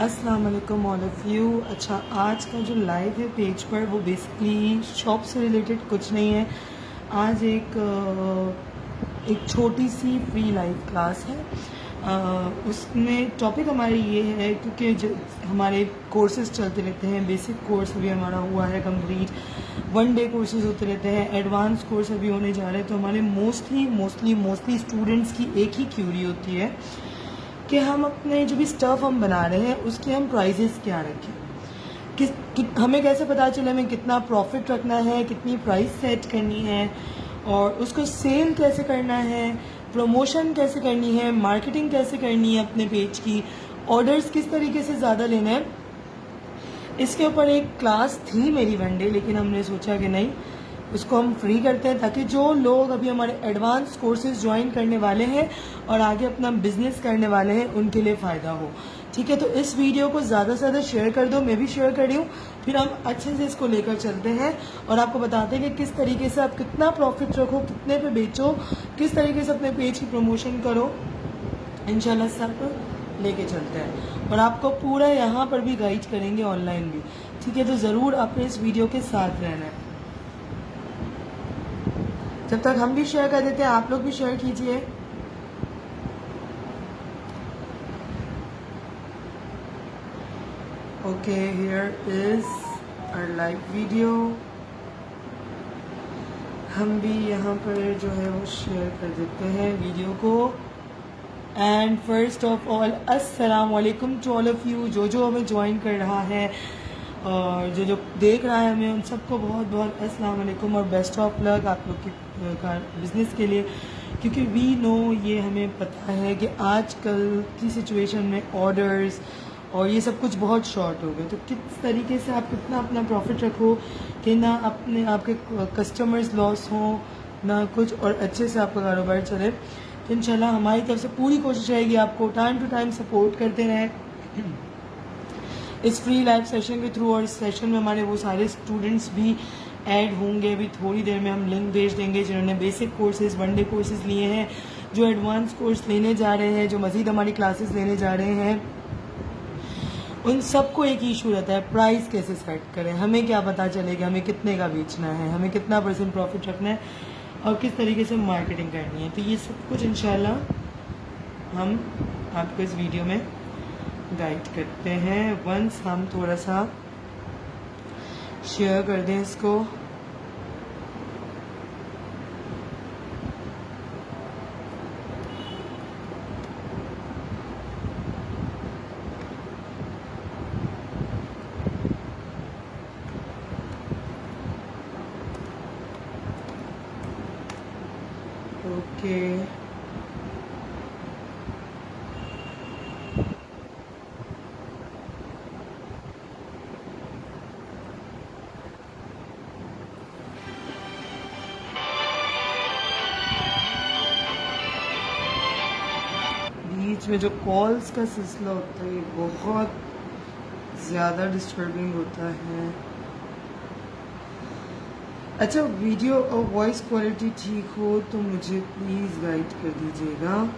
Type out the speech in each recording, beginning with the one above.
अस्सलाम वालेकुम all of you. अच्छा, आज का जो लाइव है पेज पर वो बेसिकली शॉप से रिलेटेड कुछ नहीं है। आज एक छोटी सी फ्री लाइव क्लास है। उसमें टॉपिक हमारी ये है, क्योंकि जो हमारे कोर्सेज चलते रहते हैं, बेसिक कोर्स अभी हमारा हुआ है कंप्लीट, 1 डे कोर्सेज होते रहते हैं, एडवांस कोर्स अभी होने जा रहे हैं। तो हमारे मोस्टली स्टूडेंट्स की एक ही क्यूरी होती है कि हम अपने जो भी स्टफ़ हम बना रहे हैं उसके हम प्राइजेस क्या रखें, हमें कैसे पता चले हमें कितना प्रॉफिट रखना है, कितनी प्राइस सेट करनी है, और उसको सेल कैसे करना है, प्रमोशन कैसे करनी है, मार्केटिंग कैसे करनी है अपने पेज की, ऑर्डर्स किस तरीके से ज़्यादा लेना है। इसके ऊपर एक क्लास थी मेरी 1 डे, लेकिन हमने सोचा कि नहीं, उसको हम फ्री करते हैं ताकि जो लोग अभी हमारे एडवांस कोर्सेज ज्वाइन करने वाले हैं और आगे अपना बिजनेस करने वाले हैं उनके लिए फ़ायदा हो। ठीक है, तो इस वीडियो को ज़्यादा से ज़्यादा शेयर कर दो, मैं भी शेयर कर रही हूँ, फिर हम अच्छे से इसको लेकर चलते हैं और आपको बताते हैं कि किस तरीके से आप कितना प्रॉफिट रखो, कितने पे बेचो, किस तरीके से अपने पेज की प्रमोशन करो। इंशाल्लाह सब लेके चलते हैं और आपको पूरा यहाँ पर भी गाइड करेंगे, ऑनलाइन भी। ठीक है, तो ज़रूर आपने इस वीडियो के साथ रहना है। जब तक हम भी शेयर कर देते हैं, आप लोग भी शेयर कीजिए। Okay, here is our live video. हम भी यहाँ पर जो है वो शेयर कर देते हैं वीडियो को। एंड फर्स्ट ऑफ ऑल अस्सलाम वालेकुम टू ऑल ऑफ यू, जो हमें ज्वाइन कर रहा है और जो देख रहा है हमें, उन सबको बहुत बहुत अस्सलाम वालेकुम और बेस्ट ऑफ लक आप लोग की बिज़नेस के लिए। क्योंकि वी नो, ये हमें पता है कि आजकल की सिचुएशन में ऑर्डर्स और ये सब कुछ बहुत शॉर्ट हो गए, तो किस तरीके से आप कितना अपना प्रॉफिट रखो कि ना आपके कस्टमर्स लॉस हों ना कुछ, और अच्छे से आपका कारोबार चले। तो इंशाल्लाह हमारी तरफ से पूरी कोशिश रहेगी आपको टाइम टू टाइम सपोर्ट करते रहें इस फ्री लाइव सेशन के थ्रू। और इस सेशन में हमारे वो सारे स्टूडेंट्स भी ऐड होंगे। अभी थोड़ी देर में हम लिंक भेज देंगे जिन्होंने बेसिक कोर्सेज 1 डे कोर्सेज लिए हैं, जो एडवांस कोर्स लेने जा रहे हैं, जो मज़ीद हमारी क्लासेस लेने जा रहे हैं। उन सबको एक ही इशू रहता है, प्राइस कैसे सेट करें, हमें क्या पता चलेगा हमें कितने का बेचना है, हमें कितना % प्रॉफिट रखना है और किस तरीके से मार्केटिंग करनी है। तो ये सब कुछ इंशाल्लाह हम आपको इस वीडियो में गाइड करते हैं। वंस हम थोड़ा सा शेयर कर दें इसको। ओके, बीच में जो कॉल्स का सिलसिला होता है ये बहुत ज़्यादा डिस्टर्बिंग होता है। अच्छा, वीडियो और वॉइस क्वालिटी ठीक हो तो मुझे प्लीज़ गाइड कर दीजिएगा।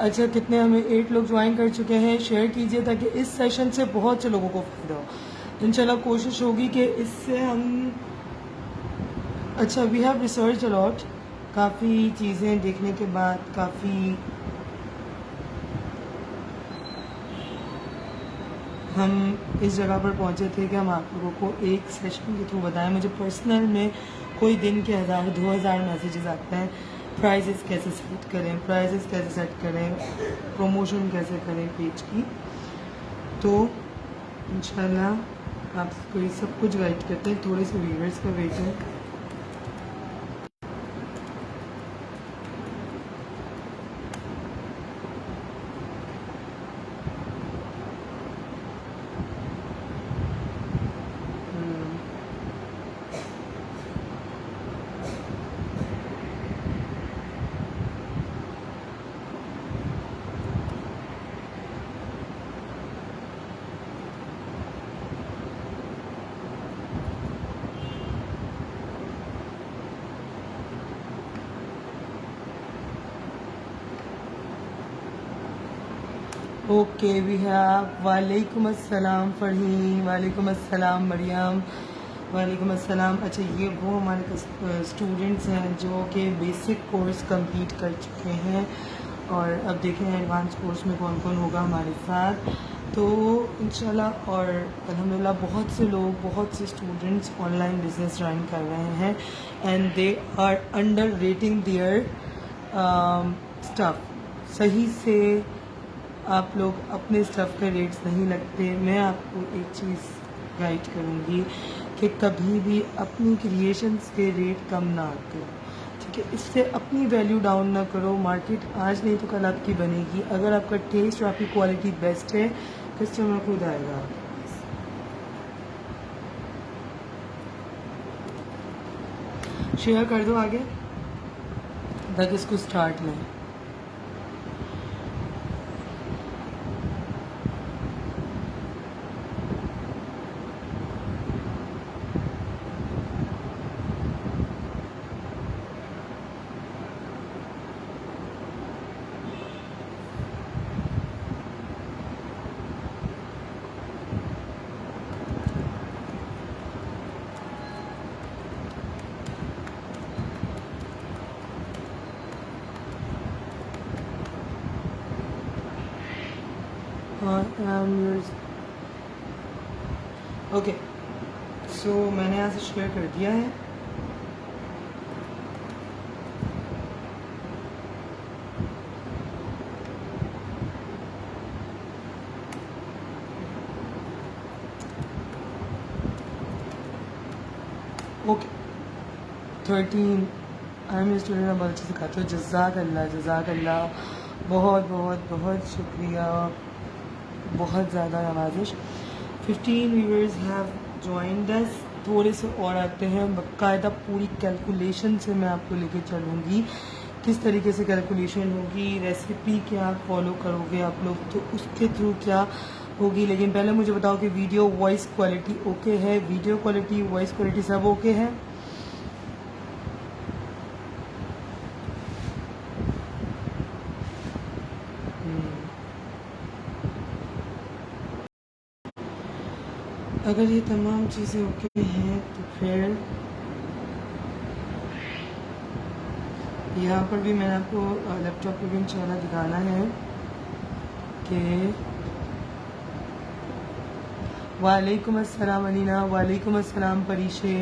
अच्छा, कितने हमें 8 लोग ज्वाइन कर चुके हैं, शेयर कीजिए ताकि इस सेशन से बहुत से लोगों को फ़ायदा हो। इंशाल्लाह कोशिश होगी कि इससे हम, अच्छा, वी हैव रिसर्च अलॉट, काफ़ी चीज़ें देखने के बाद काफ़ी हम इस जगह पर पहुंचे थे कि हम आप लोगों को एक सेशन के थ्रू बताएं। मुझे पर्सनल में कोई दिन के 1000-2000 मैसेजेस आते हैं, प्राइजेस कैसे सेट करें, प्रमोशन कैसे करें पेज की। तो इंशाल्लाह आपको ये सब कुछ गाइड करते हैं। थोड़े से व्यूअर्स का वेट है। ओके वी हैव वालेकुम अस्सलाम फ़रहीम, वालेकुम अस्सलाम मरियम, वालेकुम अस्सलाम। अच्छा, ये वो हमारे स्टूडेंट्स हैं जो कि बेसिक कोर्स कंप्लीट कर चुके हैं और अब देखें एडवांस कोर्स में कौन कौन होगा हमारे साथ। तो इंशाल्लाह और अल्हम्दुलिल्लाह बहुत से लोग, बहुत से स्टूडेंट्स ऑनलाइन बिजनेस रन कर रहे हैं and they are underrating their stuff. सही से आप लोग अपने स्टफ़ के रेट्स नहीं लगते। मैं आपको एक चीज़ गाइड करूँगी कि कभी भी अपनी क्रिएशंस के रेट कम ना करो, ठीक है। इससे अपनी वैल्यू डाउन ना करो। मार्केट आज नहीं तो कल आपकी बनेगी। अगर आपका टेस्ट और आपकी क्वालिटी बेस्ट है, कस्टमर खुद आएगा। शेयर कर दो आगे ताकि इसको स्टार्ट लें। ओके, सो मैंने यहाँ से शेयर कर दिया है। ओके 13 आई एम स्टूडेंट, बहुत अच्छे से खाते हो। जज़ाक अल्लाह, जज़ाक अल्लाह, बहुत बहुत बहुत शुक्रिया, बहुत ज़्यादा नवाजिश। 15 व्यूअर्स हैव जॉइंड अस। थोड़े से और आते हैं। बाकायदा पूरी कैलकुलेशन से मैं आपको लेके चलूँगी, किस तरीके से कैलकुलेशन होगी, रेसिपी क्या फॉलो करोगे आप लोग तो उसके थ्रू क्या होगी। लेकिन पहले मुझे बताओ कि वीडियो वॉइस क्वालिटी ओके है? वीडियो क्वालिटी, वॉइस क्वालिटी सब ओके है? अगर ये तमाम चीज़ें ओके हैं तो फिर यहाँ पर भी मैंने आपको लैपटॉप पे भी इंशाल्लाह दिखाना है कि वालेकुम अस्सलाम अलीना, वालेकुम अस्सलाम परीशे।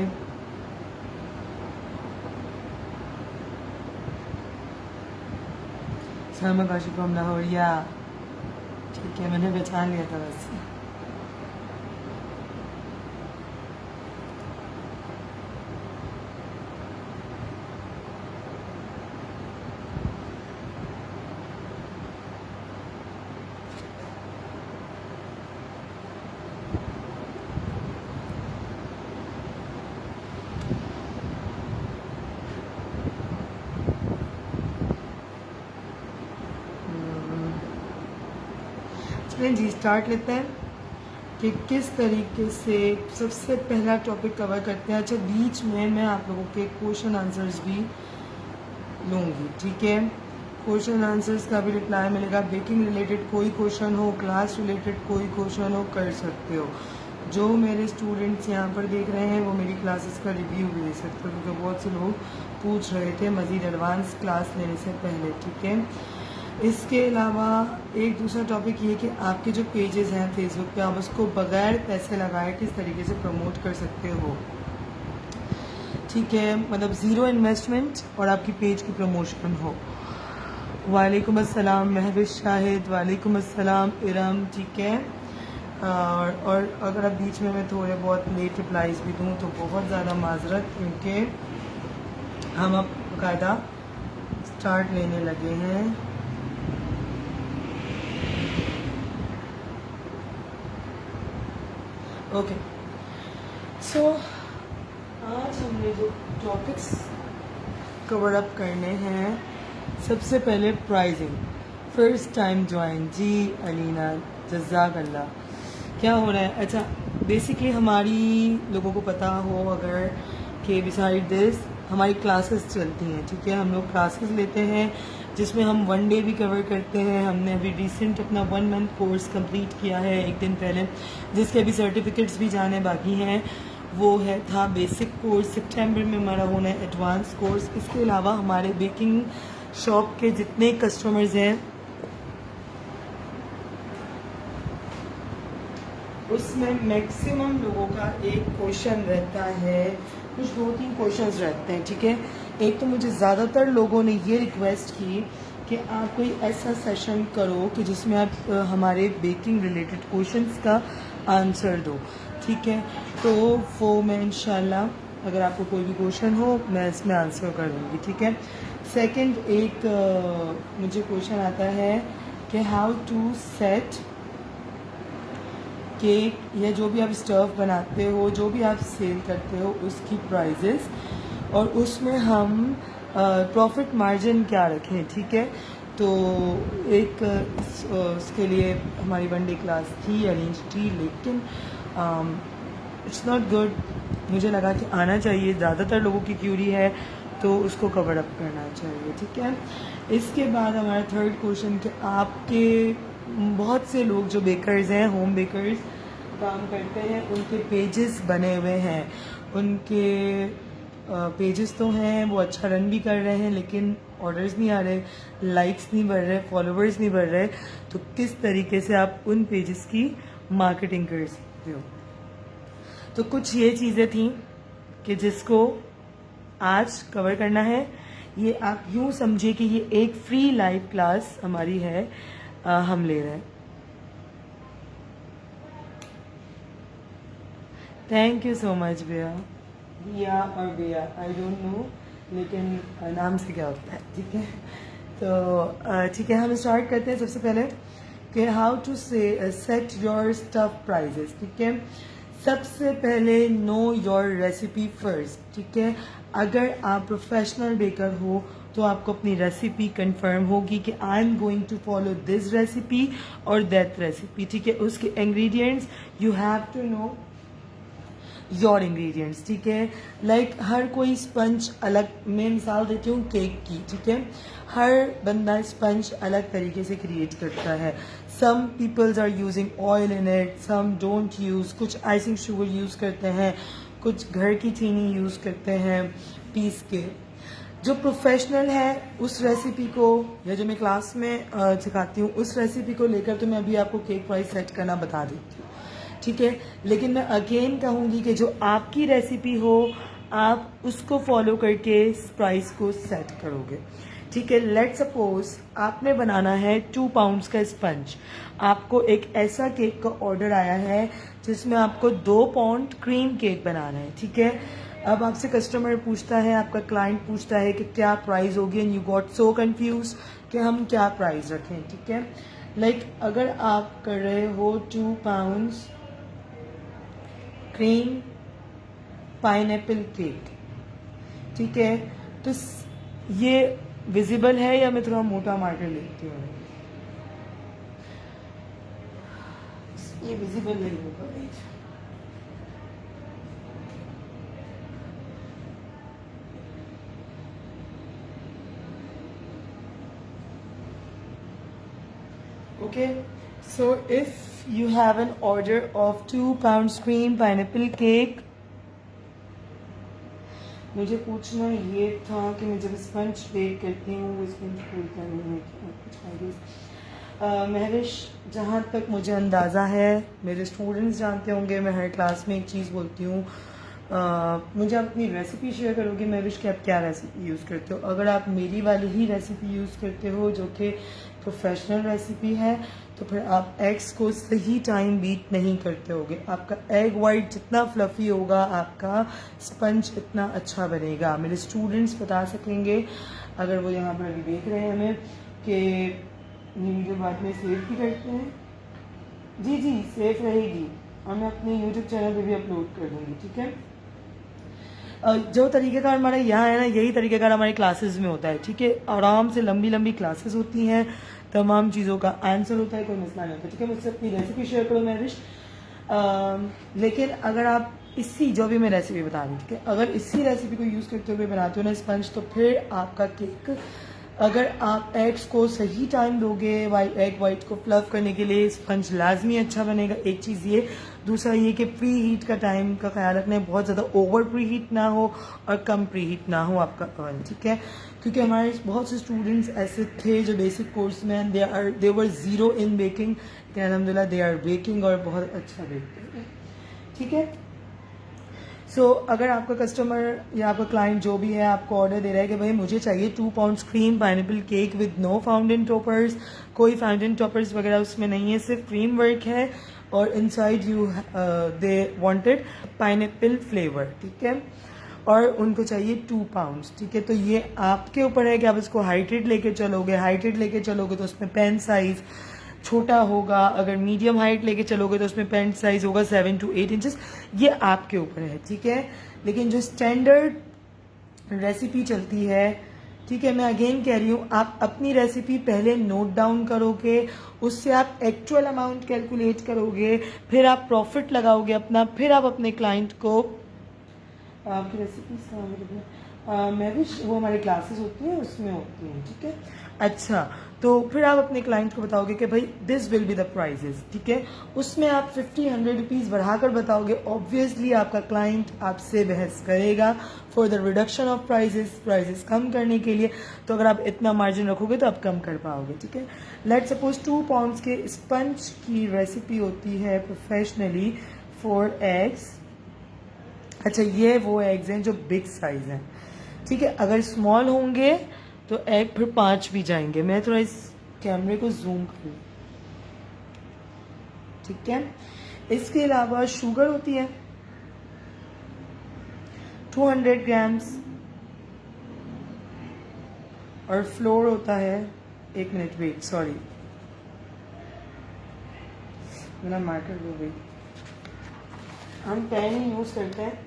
सलमा काशिफ फ्रॉम लाहौर, या ठीक है, मैंने पहचान लिया था वैसे। चलें जी, स्टार्ट लेते हैं कि किस तरीके से सबसे पहला टॉपिक कवर करते हैं। अच्छा, बीच में मैं आप लोगों के क्वेश्चन आंसर्स भी लूँगी, ठीक है। क्वेश्चन आंसर्स का भी रिप्लाई मिलेगा। बेकिंग रिलेटेड कोई क्वेश्चन हो, क्लास रिलेटेड कोई क्वेश्चन हो, कर सकते हो। जो मेरे स्टूडेंट्स यहाँ पर देख रहे हैं वो मेरी क्लासेस का रिव्यू भी दे सकते हो, क्योंकि बहुत से लोग पूछ रहे थे मज़ीद एडवांस क्लास लेने से पहले, ठीक है। इसके अलावा एक दूसरा टॉपिक ये कि आपके जो पेजेस हैं फेसबुक पे, आप उसको बगैर पैसे लगाए किस तरीके से प्रमोट कर सकते हो, ठीक है। मतलब ज़ीरो इन्वेस्टमेंट और आपकी पेज की प्रमोशन हो। वालेकुम अस्सलाम महविश शाहिद, वालेकुम अस्सलाम इरम, ठीक है। और अगर अब बीच में मैं थोड़े बहुत लेट रिप्लाईज भी दूँ तो बहुत ज़्यादा माजरत, क्योंकि हम अब बाकायदा स्टार्ट लेने लगे हैं। ओके, सो आज हमने जो टॉपिक्स कवर अप करने हैं, सबसे पहले प्राइसिंग। फर्स्ट टाइम ज्वाइन, जी अलीना जज़ाक अल्लाह। क्या हो रहा है? अच्छा, बेसिकली हमारी लोगों को पता हो अगर कि बिसाइड दिस हमारी क्लासेस चलती हैं, ठीक है। हम लोग क्लासेस लेते हैं जिसमें हम 1 डे भी कवर करते हैं। हमने अभी रिसेंट अपना 1 मंथ कोर्स कंप्लीट किया है एक दिन पहले, जिसके अभी सर्टिफिकेट्स भी जाने बाकी हैं। वो था बेसिक कोर्स। सितंबर में हमारा होना है एडवांस कोर्स। इसके अलावा हमारे बेकिंग शॉप के जितने कस्टमर्स हैं उसमें मैक्सिमम लोगों का एक क्वेश्चन रहता है, कुछ 2-3 क्वेश्चंस रहते हैं, ठीक है। एक तो मुझे ज़्यादातर लोगों ने ये रिक्वेस्ट की कि आप कोई ऐसा सेशन करो कि जिसमें आप हमारे बेकिंग रिलेटेड क्वेश्चंस का आंसर दो, ठीक है। तो वो मैं इंशाल्लाह अगर आपको कोई भी क्वेश्चन हो मैं इसमें आंसर कर दूँगी, ठीक है। सेकंड, एक मुझे क्वेश्चन आता है कि हाउ टू सेट केक या जो भी आप स्टफ़ बनाते हो, जो भी आप सेल करते हो, उसकी प्राइजेस और उसमें हम प्रॉफिट मार्जिन क्या रखें, ठीक है। तो एक उसके लिए हमारी 1 डे क्लास थी, अरेंज थी, लेकिन इट्स नॉट गुड। मुझे लगा कि आना चाहिए, ज़्यादातर लोगों की क्यूरी है तो उसको कवर अप करना चाहिए, ठीक है। इसके बाद हमारा थर्ड क्वेश्चन कि आपके बहुत से लोग जो बेकर्स हैं, होम बेकर्स काम करते हैं, उनके पेजेस बने हुए हैं, उनके पेजेस तो हैं, वो अच्छा रन भी कर रहे हैं, लेकिन ऑर्डर्स नहीं आ रहे, लाइक्स नहीं बढ़ रहे, फॉलोवर्स नहीं बढ़ रहे। तो किस तरीके से आप उन पेजेस की मार्केटिंग कर सकते हो। तो कुछ ये चीज़ें थी कि जिसको आज कवर करना है। ये आप यूँ समझिए कि ये एक फ्री लाइव क्लास हमारी है, हम ले रहे हैं। थैंक यू सो मच भैया। बिया और बिया, आई डोंट नो, लेकिन नाम से क्या होता है, ठीक है। तो ठीक है, हम स्टार्ट करते हैं। सबसे पहले कि हाउ टू से सेट योर स्टफ प्राइजेस, ठीक है। सबसे पहले नो योर रेसिपी फर्स्ट, ठीक है। अगर आप प्रोफेशनल बेकर हो तो आपको अपनी रेसिपी कंफर्म होगी कि I am going to follow this recipe और दैट रेसिपी, ठीक है। उसके ingredients you have to know your ingredients, ठीक है। लाइक हर कोई स्पंज अलग, मैं मिसाल देती हूँ केक की, ठीक है। हर बंदा स्पंज अलग तरीके से क्रिएट करता है। Some peoples are using oil in it, some don't use, कुछ आइसिंग शुगर यूज़ करते हैं, कुछ घर की चीनी यूज़ करते हैं पीस के। जो प्रोफेशनल है उस रेसिपी को, या जो मैं क्लास में सिखाती हूँ उस रेसिपी को लेकर तो मैं अभी आपको केक प्राइस सेट करना बता देती हूँ, ठीक है। लेकिन मैं अगेन कहूँगी कि जो आपकी रेसिपी हो आप उसको फॉलो करके इस प्राइस को सेट करोगे, ठीक है। लेट सपोज आपने बनाना है 2 पाउंड्स का स्पंज। आपको एक ऐसा केक का ऑर्डर आया है जिसमें आपको 2 पाउंड क्रीम केक बनाना है, ठीक है। अब आपसे कस्टमर पूछता है, आपका क्लाइंट पूछता है कि क्या प्राइस होगी, and you got so confuse कि हम क्या प्राइस रखें, ठीक है। लाइक अगर आप कर रहे हो 2 पाउंड्स क्रीम पाइनएप्पल केक, ठीक है। तो ये विजिबल है या मैं थोड़ा मोटा मार्कर लेती हूँ, ये विजिबल नहीं होगा। Okay, so if you have an order of 2 pounds cream pineapple cake, मुझे पूछना ये था कि मैं जब स्पंज बेक करती हूँ वो स्पंज फूलता नहीं है क्या, कुछ आइडियाज। महविश, जहाँ तक मुझे अंदाज़ा है, मेरे स्टूडेंट्स जानते होंगे, मैं हर क्लास में एक चीज़ बोलती हूँ, मुझे आप अपनी रेसिपी शेयर करोगे मैं विश कि आप क्या रेसिपी यूज़ करते हो। अगर आप मेरी वाली ही रेसिपी यूज़ करते हो जो कि प्रोफेशनल रेसिपी है तो फिर आप एग्स को सही टाइम बीट नहीं करते होगे। आपका एग वाइट जितना फ्लफ़ी होगा आपका स्पंज इतना अच्छा बनेगा। मेरे स्टूडेंट्स बता सकेंगे अगर वो यहाँ पर अभी देख रहे हैं हमें कि ये वीडियो बाद में सेव भी करते हैं। जी जी सेफ रहेगी और मैं अपने यूट्यूब चैनल पे भी अपलोड कर दूँगी, ठीक है। जो तरीक़ेकार हमारा यहाँ है ना यही तरीक़ेकार हमारी क्लासेस में होता है, ठीक है। आराम से लंबी लंबी क्लासेस होती हैं, तमाम चीज़ों का आंसर होता है, कोई मसला नहीं होता, ठीक है। मुझसे अपनी रेसिपी शेयर करो मैं विश। लेकिन अगर आप इसी जो भी मैं रेसिपी बता रही हूँ, ठीक है, अगर इसी रेसिपी को यूज़ करते हुए बनाते हो ना स्पंज तो फिर आपका केक, अगर आप एग्स को सही टाइम दोगे एग वाइट को फ्लफ करने के लिए स्पंज लाजमी अच्छा बनेगा। एक चीज़ ये, दूसरा ये कि प्री हीट का टाइम का ख्याल रखना है, बहुत ज़्यादा ओवर प्री हीट ना हो और कम प्री हीट ना हो आपका ओवन, ठीक है। क्योंकि हमारे बहुत से स्टूडेंट्स ऐसे थे जो बेसिक कोर्स में दे वर ज़ीरो इन बेकिंग, लेकिन अलहमदिल्ला दे आर बेकिंग और बहुत अच्छा बेकते हैं, ठीक है। अगर आपका कस्टमर या आपका क्लाइंट जो भी है आपको ऑर्डर दे रहा है कि भाई मुझे चाहिए 2 pounds cream pineapple cake with no fountain toppers, कोई फाउंटेन टॉपर्स वगैरह उसमें नहीं है, सिर्फ क्रीम वर्क है और inside you they wanted pineapple flavour, ठीक है, और उनको चाहिए 2 पाउंड्स, ठीक है। तो ये आपके ऊपर है कि आप इसको हाइटेड लेके चलोगे तो उसमें पेन साइज़ छोटा होगा, अगर मीडियम हाइट लेके चलोगे तो उसमें पेंट साइज होगा 7 to 8 इंचेस, ये आपके ऊपर है, ठीक है। लेकिन जो स्टैंडर्ड रेसिपी चलती है, ठीक है, मैं अगेन कह रही हूँ आप अपनी रेसिपी पहले नोट डाउन करोगे, उससे आप एक्चुअल अमाउंट कैलकुलेट करोगे, फिर आप प्रॉफिट लगाओगे अपना, फिर आप अपने क्लाइंट को आपकी रेसिपी मैं भी वो हमारी क्लासेस होती हैं उसमें होती हैं, ठीक है। अच्छा, तो फिर आप अपने क्लाइंट को बताओगे कि भाई this will be the prices, ठीक है। उसमें आप 50-100 रुपीज़ बढ़ाकर बताओगे, ऑब्वियसली आपका क्लाइंट आपसे बहस करेगा for the reduction of prices कम करने के लिए। तो अगर आप इतना मार्जिन रखोगे तो आप कम कर पाओगे, ठीक है। लेट सपोज 2 पाउंड्स के स्पंज की रेसिपी होती है प्रोफेशनली फॉर एग्स। अच्छा, ये वो एग्स हैं जो बिग साइज हैं, ठीक है। अगर स्मॉल होंगे तो एग फिर 5 भी जाएंगे। मैं थोड़ा इस कैमरे को जूम करूँ, ठीक है। इसके अलावा शुगर होती है 200 ग्राम्स और फ्लोर होता है, 1 मिनट वेट, सॉरी मेरा मार्कर हो गई, हम पेन ही यूज़ करते हैं।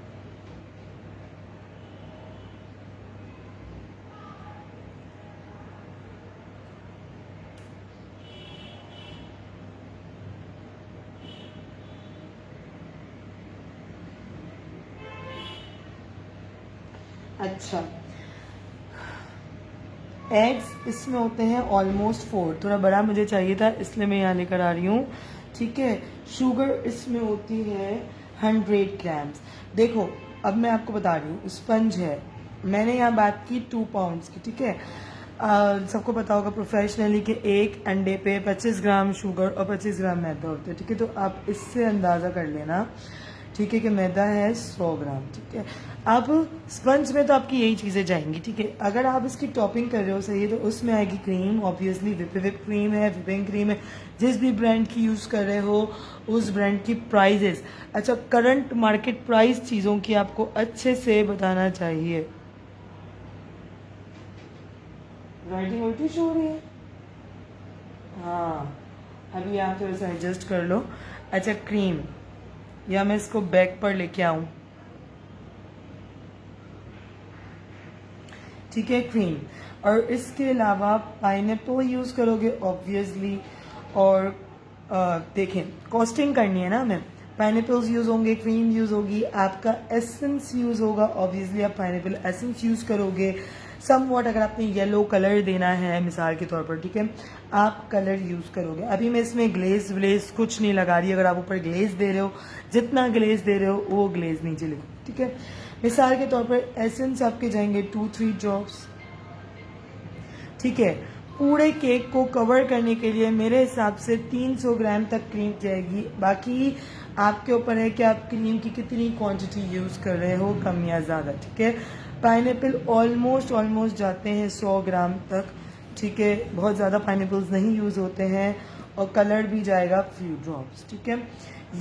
अच्छा, एग्स इसमें होते हैं ऑलमोस्ट 4, थोड़ा बड़ा मुझे चाहिए था इसलिए मैं यहाँ लेकर आ रही हूँ, ठीक है। शुगर इसमें होती है 100 ग्राम्स। देखो अब मैं आपको बता रही हूँ, स्पंज है, मैंने यहाँ बात की 2 पाउंड्स की, ठीक है। सबको पता होगा प्रोफेशनली कि एक अंडे पे 25 ग्राम शुगर और 25 ग्राम मैदा होता है, ठीक है। तो आप इससे अंदाज़ा कर लेना, ठीक है, कि मैदा है 100 ग्राम, ठीक है। अब स्पंज में तो आपकी यही चीज़ें जाएंगी, ठीक है। अगर आप इसकी टॉपिंग कर रहे हो सही है तो उसमें आएगी क्रीम, ऑब्वियसली विप क्रीम है, विपिंग क्रीम है, जिस भी ब्रांड की यूज़ कर रहे हो उस ब्रांड की प्राइजेस। अच्छा, करंट मार्केट प्राइस चीज़ों की आपको अच्छे से बताना चाहिए। राइटिंग उल्टी शो हो रही है, हाँ अभी आप थोड़ा सा एडजस्ट कर लो। अच्छा, क्रीम, या मैं इसको बैक पर लेके आऊँ, ठीक है, क्रीम। और इसके अलावा पाइनएप्पल यूज़ करोगे ऑब्वियसली, और देखें कॉस्टिंग करनी है ना हमें, पाइनएप्पल्स यूज़ होंगे, क्रीम यूज़ होगी, आपका एसेंस यूज़ होगा, ऑब्वियसली आप पाइनएप्पल एसेंस यूज़ करोगे। सम वॉट अगर आपने येलो कलर देना है मिसाल के तौर पर, ठीक है, आप कलर यूज़ करोगे। अभी मैं इसमें ग्लेज व्लेज कुछ नहीं लगा रही, अगर आप ऊपर ग्लेज दे रहे हो जितना ग्लेज दे रहे हो वो ग्लेज नीचे लिखो, ठीक है। मिसाल के तौर पर एसेंस आपके जाएंगे 2-3 ड्रॉप्स, ठीक है। पूरे केक को कवर करने के लिए मेरे हिसाब से 300 ग्राम तक क्रीम जाएगी। बाकी आपके ऊपर है कि आप क्रीम की कितनी क्वांटिटी यूज़ कर रहे हो, कम या ज़्यादा। ठीक है, पाइनएप्पल ऑलमोस्ट जाते हैं 100 ग्राम तक। ठीक है, बहुत ज़्यादा पाइनएप्पल्स नहीं यूज़ होते हैं और कलर भी जाएगा फ्यू ड्रॉप्स। ठीक है,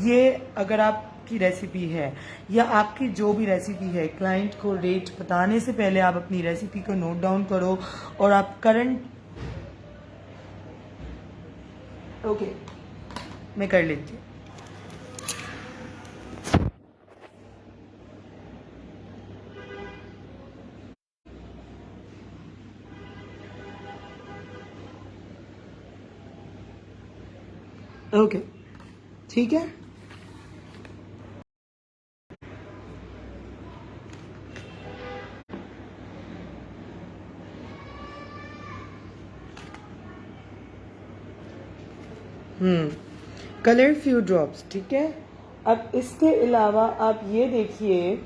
ये अगर आपकी रेसिपी है या आपकी जो भी रेसिपी है, क्लाइंट को रेट बताने से पहले आप अपनी रेसिपी को नोट डाउन करो और आप करंट ओके मैं कर लेती हूँ। ओके ठीक है, कलर फ्यू ड्रॉप्स। ठीक है, अब इसके अलावा आप ये देखिए,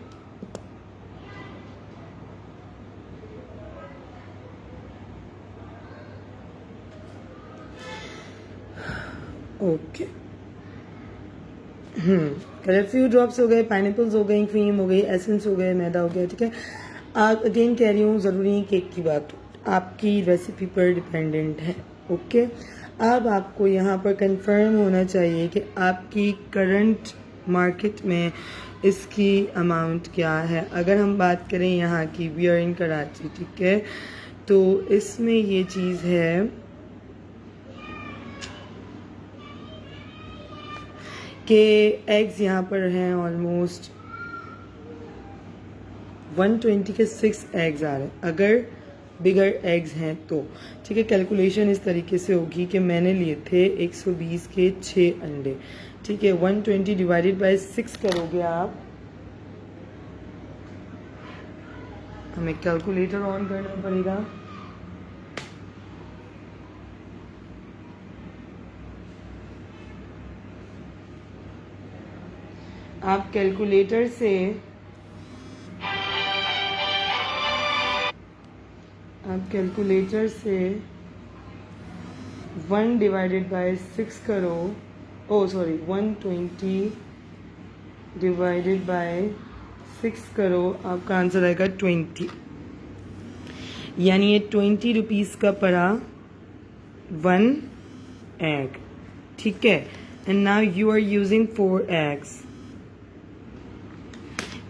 ओके कलर फ्यू ड्रॉप्स हो गए, पाइनएप्पल्स हो गई, क्रीम हो गई, एसेंस हो गए, मैदा हो गया। ठीक है, आप अगेन कह रही हूँ, ज़रूरी नहीं केक की बात आपकी रेसिपी पर डिपेंडेंट है। ओके, अब आपको यहाँ पर कंफर्म होना चाहिए कि आपकी करंट मार्केट में इसकी अमाउंट क्या है। अगर हम बात करें यहाँ की, वी आर इन कराची। ठीक है, तो इसमें ये चीज़ है कि एग्स यहाँ पर हैं ऑलमोस्ट 120 के 6 एग्स आ रहे हैं अगर बिगर एग्स हैं तो। ठीक है, कैलकुलेशन इस तरीके से होगी कि मैंने लिए थे 120 के 6 अंडे। ठीक है, 120 डिवाइडेड बाय 6 करोगे आप, हमें कैलकुलेटर ऑन करना पड़ेगा। आप कैलकुलेटर से 1 डिवाइडेड बाय 6 करो। ओ सॉरी, 120 डिवाइडेड बाय 6 करो, आपका आंसर आएगा 20। यानी ये 20 रुपीज़ का पड़ा 1 एग। ठीक है, and now you are using 4 eggs.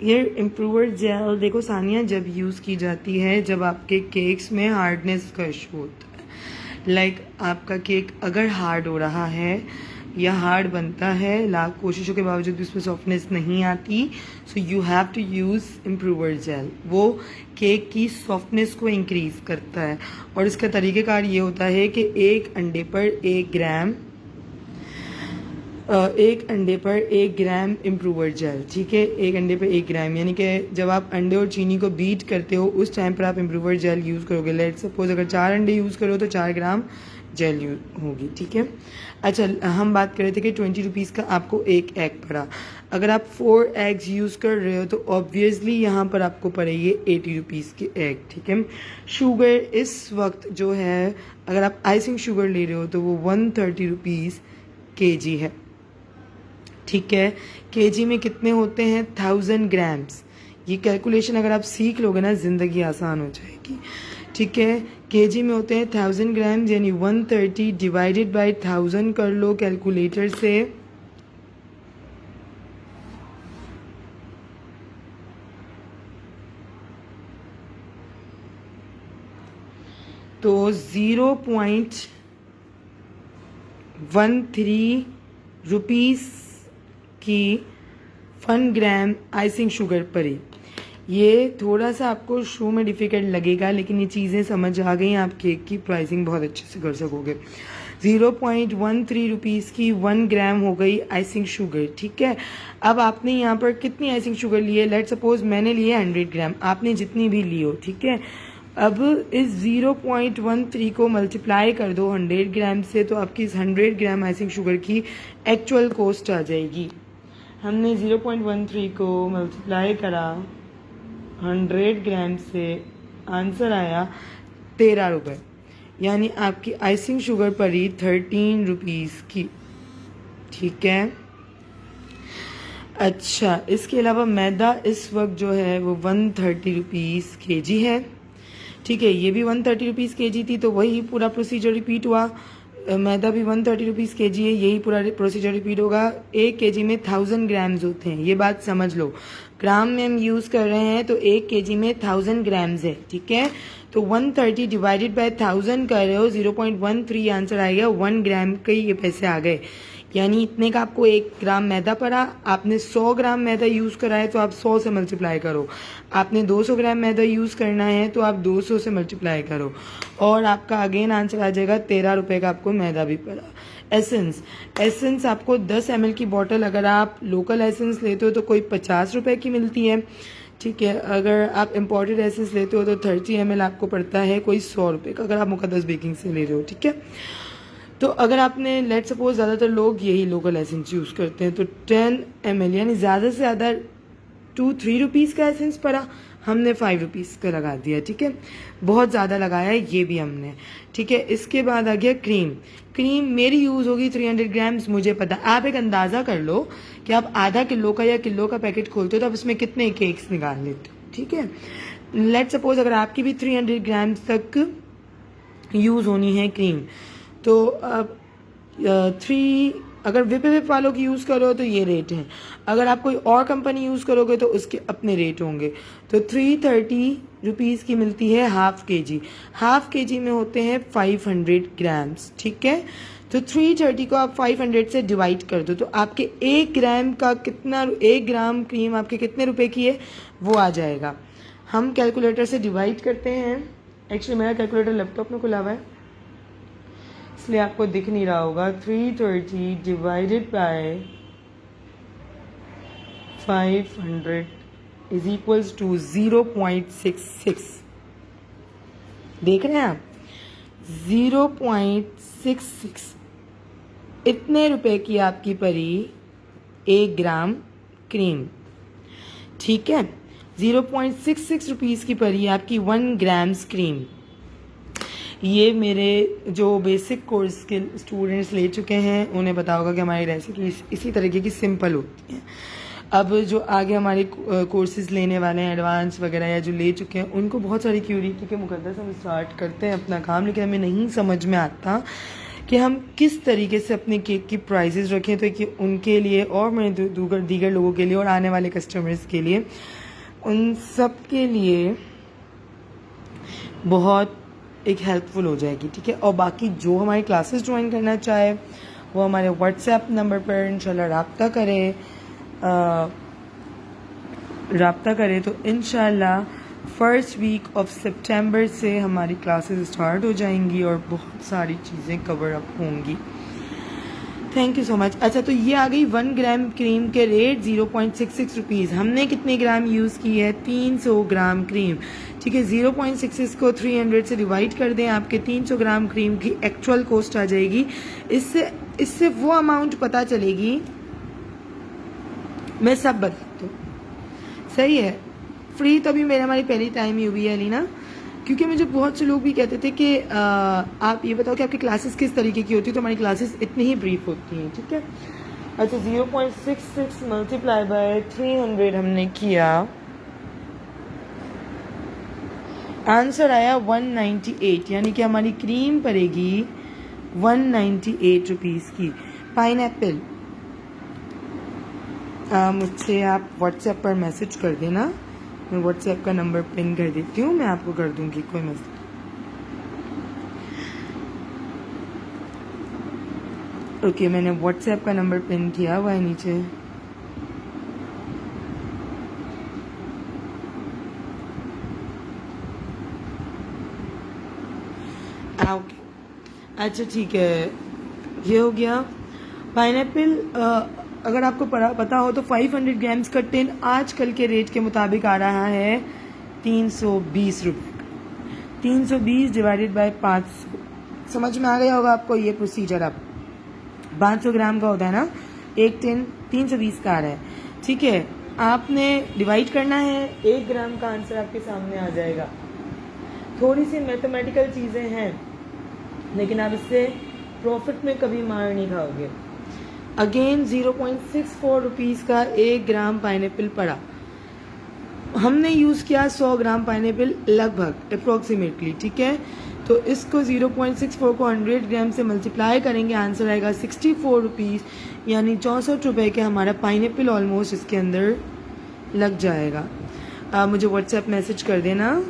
ये इम्प्रूवर जेल देखो सानिया, जब यूज़ की जाती है जब आपके केक्स में हार्डनेस का इशू होता है। लाइक आपका केक अगर हार्ड हो रहा है या हार्ड बनता है, लाख कोशिशों के बावजूद भी उसमें सॉफ्टनेस नहीं आती, so you have to use improver gel. वो केक की सॉफ्टनेस को इंक्रीज़ करता है और इसका तरीक़ेकार ये होता है कि एक अंडे पर 1 ग्राम इम्प्रूवर जेल। ठीक है, एक अंडे पर 1 ग्राम, यानी कि जब आप अंडे और चीनी को बीट करते हो उस टाइम पर आप इम्प्रूवर जेल यूज़ करोगे। लेट सपोज अगर 4 अंडे यूज़ करो तो 4 ग्राम जेल यूज होगी। ठीक है, अच्छा हम बात कर रहे थे कि 20 रुपीज़ का आपको एक एग पड़ा। अगर आप 4 एग्स यूज़ कर रहे हो तो ऑब्वियसली यहाँ पर आपको पड़ेगी 80 रुपीज़ के एग। ठीक है, शुगर इस वक्त जो है, अगर आप आइसिंग शुगर ले रहे हो तो वो 130 रुपीज़ kg है। ठीक है, kg में कितने होते हैं? 1000 ग्राम्स। ये कैलकुलेशन अगर आप सीख लोगे ना, ज़िंदगी आसान हो जाएगी। ठीक है, kg में होते हैं 1000 ग्राम्स, यानी 130 डिवाइडेड बाय 1000 कर लो कैलकुलेटर से। तो 0.13 रुपीज़ की 1 ग्राम आइसिंग शुगर पड़ी। ये थोड़ा सा आपको शुरू में डिफ़िकल्ट लगेगा, लेकिन ये चीज़ें समझ आ गई, आप केक की प्राइसिंग बहुत अच्छे से कर सकोगे। 0.13 रुपीज़ की 1 ग्राम हो गई आइसिंग शुगर। ठीक है, अब आपने यहाँ पर कितनी आइसिंग शुगर ली है? लेट सपोज मैंने लिए 100 ग्राम, आपने जितनी भी ली हो। ठीक है, अब इस 0.13 को मल्टीप्लाई कर दो 100 ग्राम से, तो आपकी इस 100 ग्राम आइसिंग शुगर की एक्चुअल कॉस्ट आ जाएगी। हमने 0.13 को मल्टीप्लाई करा 100 ग्राम से, आंसर आया 13 रुपये, यानी आपकी आइसिंग शुगर पड़ी 13 रुपीज़ की। ठीक है, अच्छा, इसके अलावा मैदा इस वक्त जो है वो 130 रुपीज़ के जी है। ठीक है, ये भी 130 रुपीज़ के जी थी, तो वही पूरा प्रोसीजर रिपीट हुआ। मैदा भी 130 रुपीज़ के जी है, यही पूरा प्रोसीजर रिपीट होगा। 1 के जी में 1000 ग्राम्स होते हैं, ये बात समझ लो। ग्राम में हम यूज़ कर रहे हैं तो 1 के जी में 1000 ग्राम्स है। ठीक है, तो 130 डिवाइडेड बाय 1000 कर रहे हो, 0.13 आंसर आएगा। 1 ग्राम के ये पैसे आ गए, यानी इतने का आपको 1 ग्राम मैदा पड़ा। आपने 100 ग्राम मैदा यूज़ करा है तो आप 100 से मल्टीप्लाई करो। आपने 200 ग्राम मैदा यूज़ करना है तो आप 200 से मल्टीप्लाई करो, और आपका अगेन आंसर आ जाएगा 13 रुपये का आपको मैदा भी पड़ा। एसेंस आपको 10 ml की बॉटल, अगर आप लोकल एसेंस लेते हो तो कोई 50 रुपये की मिलती है। ठीक है, अगर आप इम्पोर्टेड एसेंस लेते हो तो 30 ml आपको पड़ता है कोई 100 रुपये का, अगर आप मुकद्दस बेकिंग से ले रहे हो। ठीक है, तो अगर आपने लेट सपोज ज़्यादातर लोग यही लोकल एसेंस यूज़ करते हैं, तो 10 ml यानी ज़्यादा से ज़्यादा 2-3 रुपीज़ का एसेंस पड़ा, हमने 5 रुपीज़ का लगा दिया। ठीक है, बहुत ज़्यादा लगाया है ये भी हमने। ठीक है, इसके बाद आ गया क्रीम मेरी यूज़ होगी 300 ग्राम्स, मुझे पता। आप एक अंदाज़ा कर लो कि आप आधा किलो का या किलो का पैकेट खोलते हो तो आप उसमें कितने केक्स निकाल लेते हो। ठीक है, लेट सपोज अगर आपकी भी 300 ग्राम्स तक यूज़ होनी है क्रीम, तो अब 3, अगर विप वालों की यूज़ करो तो ये रेट है, अगर आप कोई और कंपनी यूज़ करोगे तो उसके अपने रेट होंगे। तो 330 रुपीज़ की मिलती है हाफ के जी में होते हैं 500 ग्राम्स। ठीक है, तो 330 को आप 500 से डिवाइड कर दो, तो आपके 1 ग्राम का कितना, 1 ग्राम क्रीम आपके कितने रुपए की है वो आ जाएगा। हम कैलकुलेटर से डिवाइड करते हैं। एक्चुअली मेरा कैलकुलेटर लैपटॉप में खुला हुआ है इसलिए आपको दिख नहीं रहा होगा। 330 divided by 500 is equals to 0.66। देख रहे हैं आप, 0.66 इतने रुपए की आपकी पड़ी 1 ग्राम क्रीम। ठीक है, 0.66 रुपीज़ की पड़ी आपकी 1 ग्राम्स क्रीम। ये मेरे जो बेसिक कोर्स के स्टूडेंट्स ले चुके हैं उन्हें पता होगा कि हमारी रेसिपी इसी तरीके की सिंपल होती है। अब जो आगे हमारे कोर्सेज लेने वाले हैं एडवांस वगैरह, या जो ले चुके हैं, उनको बहुत सारी क्यूरी थी कि मुकद्दस हम स्टार्ट करते हैं अपना काम, लेकिन हमें नहीं समझ में आता कि हम किस तरीके से अपने केक की प्राइसेस रखें, तो कि उनके लिए और मेरे दीगर लोगों के लिए और आने वाले कस्टमर्स के लिए, उन सब के लिए बहुत एक हेल्पफुल हो जाएगी। ठीक है, और बाकी जो हमारी क्लासेस ज्वाइन करना चाहे वो हमारे व्हाट्सएप नंबर पर इंशाल्लाह रब्ता करे तो इंशाल्लाह फर्स्ट वीक ऑफ सितंबर से हमारी क्लासेस स्टार्ट हो जाएंगी और बहुत सारी चीज़ें कवर अप होंगी। Thank you so much. अच्छा, तो ये आ गई 1 ग्राम क्रीम के रेट 0.66 रुपीज़। हमने कितने ग्राम यूज़ की है? 300 ग्राम क्रीम। ठीक है, 0.66 को 300 से डिवाइड कर दें, आपके 300 ग्राम क्रीम की एक्चुअल कॉस्ट आ जाएगी। इससे वो अमाउंट पता चलेगी। मैं सब बताती हूँ, सही है। फ्री तो अभी हमारी पहली टाइम ही हुई है अलीना, क्योंकि मुझे बहुत से लोग भी कहते थे कि आप ये बताओ कि आपकी क्लासेस किस तरीके की होती है, तो हमारी क्लासेस इतनी ही ब्रीफ होती हैं। ठीक है, अच्छा 0.66 मल्टीप्लाई बाय 300 हमने किया, आंसर आया 198, यानी कि हमारी क्रीम पड़ेगी 198 रुपीज़ की। पाइनएप्पल मुझसे आप व्हाट्सएप पर मैसेज कर देना, मैं व्हाट्सएप का नंबर पिन कर देती हूँ, मैं आपको कर दूंगी, कोई मसला। ओके, मैंने व्हाट्सएप का नंबर पिन किया हुआ है नीचे। ओके, अच्छा ठीक है, ये हो गया। पाइनएप्पल अगर आपको पता हो तो 500 ग्राम्स का टिन आजकल के रेट के मुताबिक आ रहा है 320 रुपये। 320 डिवाइडेड बाय 500, समझ में आ गया होगा आपको ये प्रोसीजर। अब 500 ग्राम का होता है ना एक टिन, 320 का आ रहा है। ठीक है, आपने डिवाइड करना है, 1 ग्राम का आंसर आपके सामने आ जाएगा। थोड़ी सी मैथमेटिकल चीज़ें हैं, लेकिन आप इससे प्रॉफिट में कभी मार नहीं खाओगे। अगेन 0.64 रुपीज़ का 1 ग्राम पाइनएप्पल पड़ा। हमने यूज़ किया 100 ग्राम पाइनएप्पल लगभग अप्रॉक्सीमेटली, ठीक है। तो इसको 0.64 को 100 ग्राम से मल्टीप्लाई करेंगे, आंसर आएगा 64 रुपीज़, यानी 64 रुपये के हमारा पाइनएप्पल ऑलमोस्ट इसके अंदर लग जाएगा। आप मुझे व्हाट्सएप मैसेज कर देना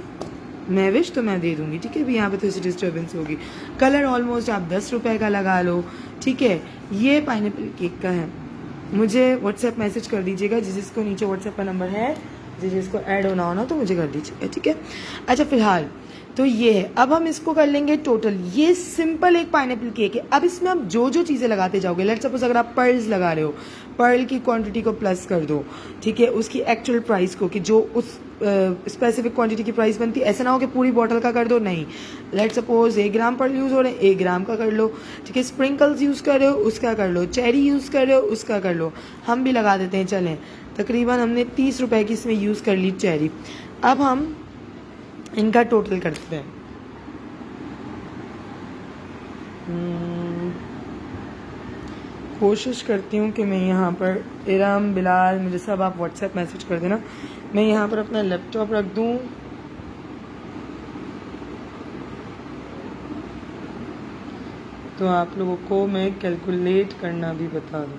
महविश, तो मैं दे दूंगी, ठीक है। अभी यहाँ पे थोड़ी सी डिस्टर्बेंस होगी। कलर ऑलमोस्ट आप 10 रुपये का लगा लो, ठीक है। ये पाइनएप्पल केक का है। मुझे व्हाट्सएप मैसेज कर दीजिएगा, जिसको नीचे व्हाट्सएप का नंबर है, जिसको ऐड होना होना तो मुझे कर दीजिएगा, ठीक है। अच्छा, फिलहाल तो ये है। अब हम इसको कर लेंगे टोटल। ये सिंपल एक पाइनएप्पल केक है। अब इसमें आप जो जो चीज़ें लगाते जाओगे, लेट्स सपोज अगर आप पर्ल्स लगा रहे हो, पर्ल की क्वांटिटी को प्लस कर दो, ठीक है, उसकी एक्चुअल प्राइस को, कि जो उस स्पेसिफिक क्वांटिटी की प्राइस बनती है। ऐसा ना हो कि पूरी बॉटल का कर दो, नहीं। Let's suppose 1 gram pearl use हो रहे हैं, 1 ग्राम का कर लो, ठीक है। स्प्रिंकल्स यूज़ कर रहे हो, उसका कर लो। चेरी यूज़ कर रहे हो, उसका कर लो। हम भी लगा देते हैं, चलें। तकरीबन हमने 30 रुपए की इसमें यूज़ कर ली चेरी। अब हम इनका टोटल करते हैं। कोशिश करती हूँ कि मैं यहाँ पर, इरम, बिलाल, मुझे सब आप व्हाट्सएप मैसेज कर देना। मैं यहाँ पर अपना लैपटॉप रख दूँ, तो आप लोगों को मैं कैलकुलेट करना भी बता दूँ।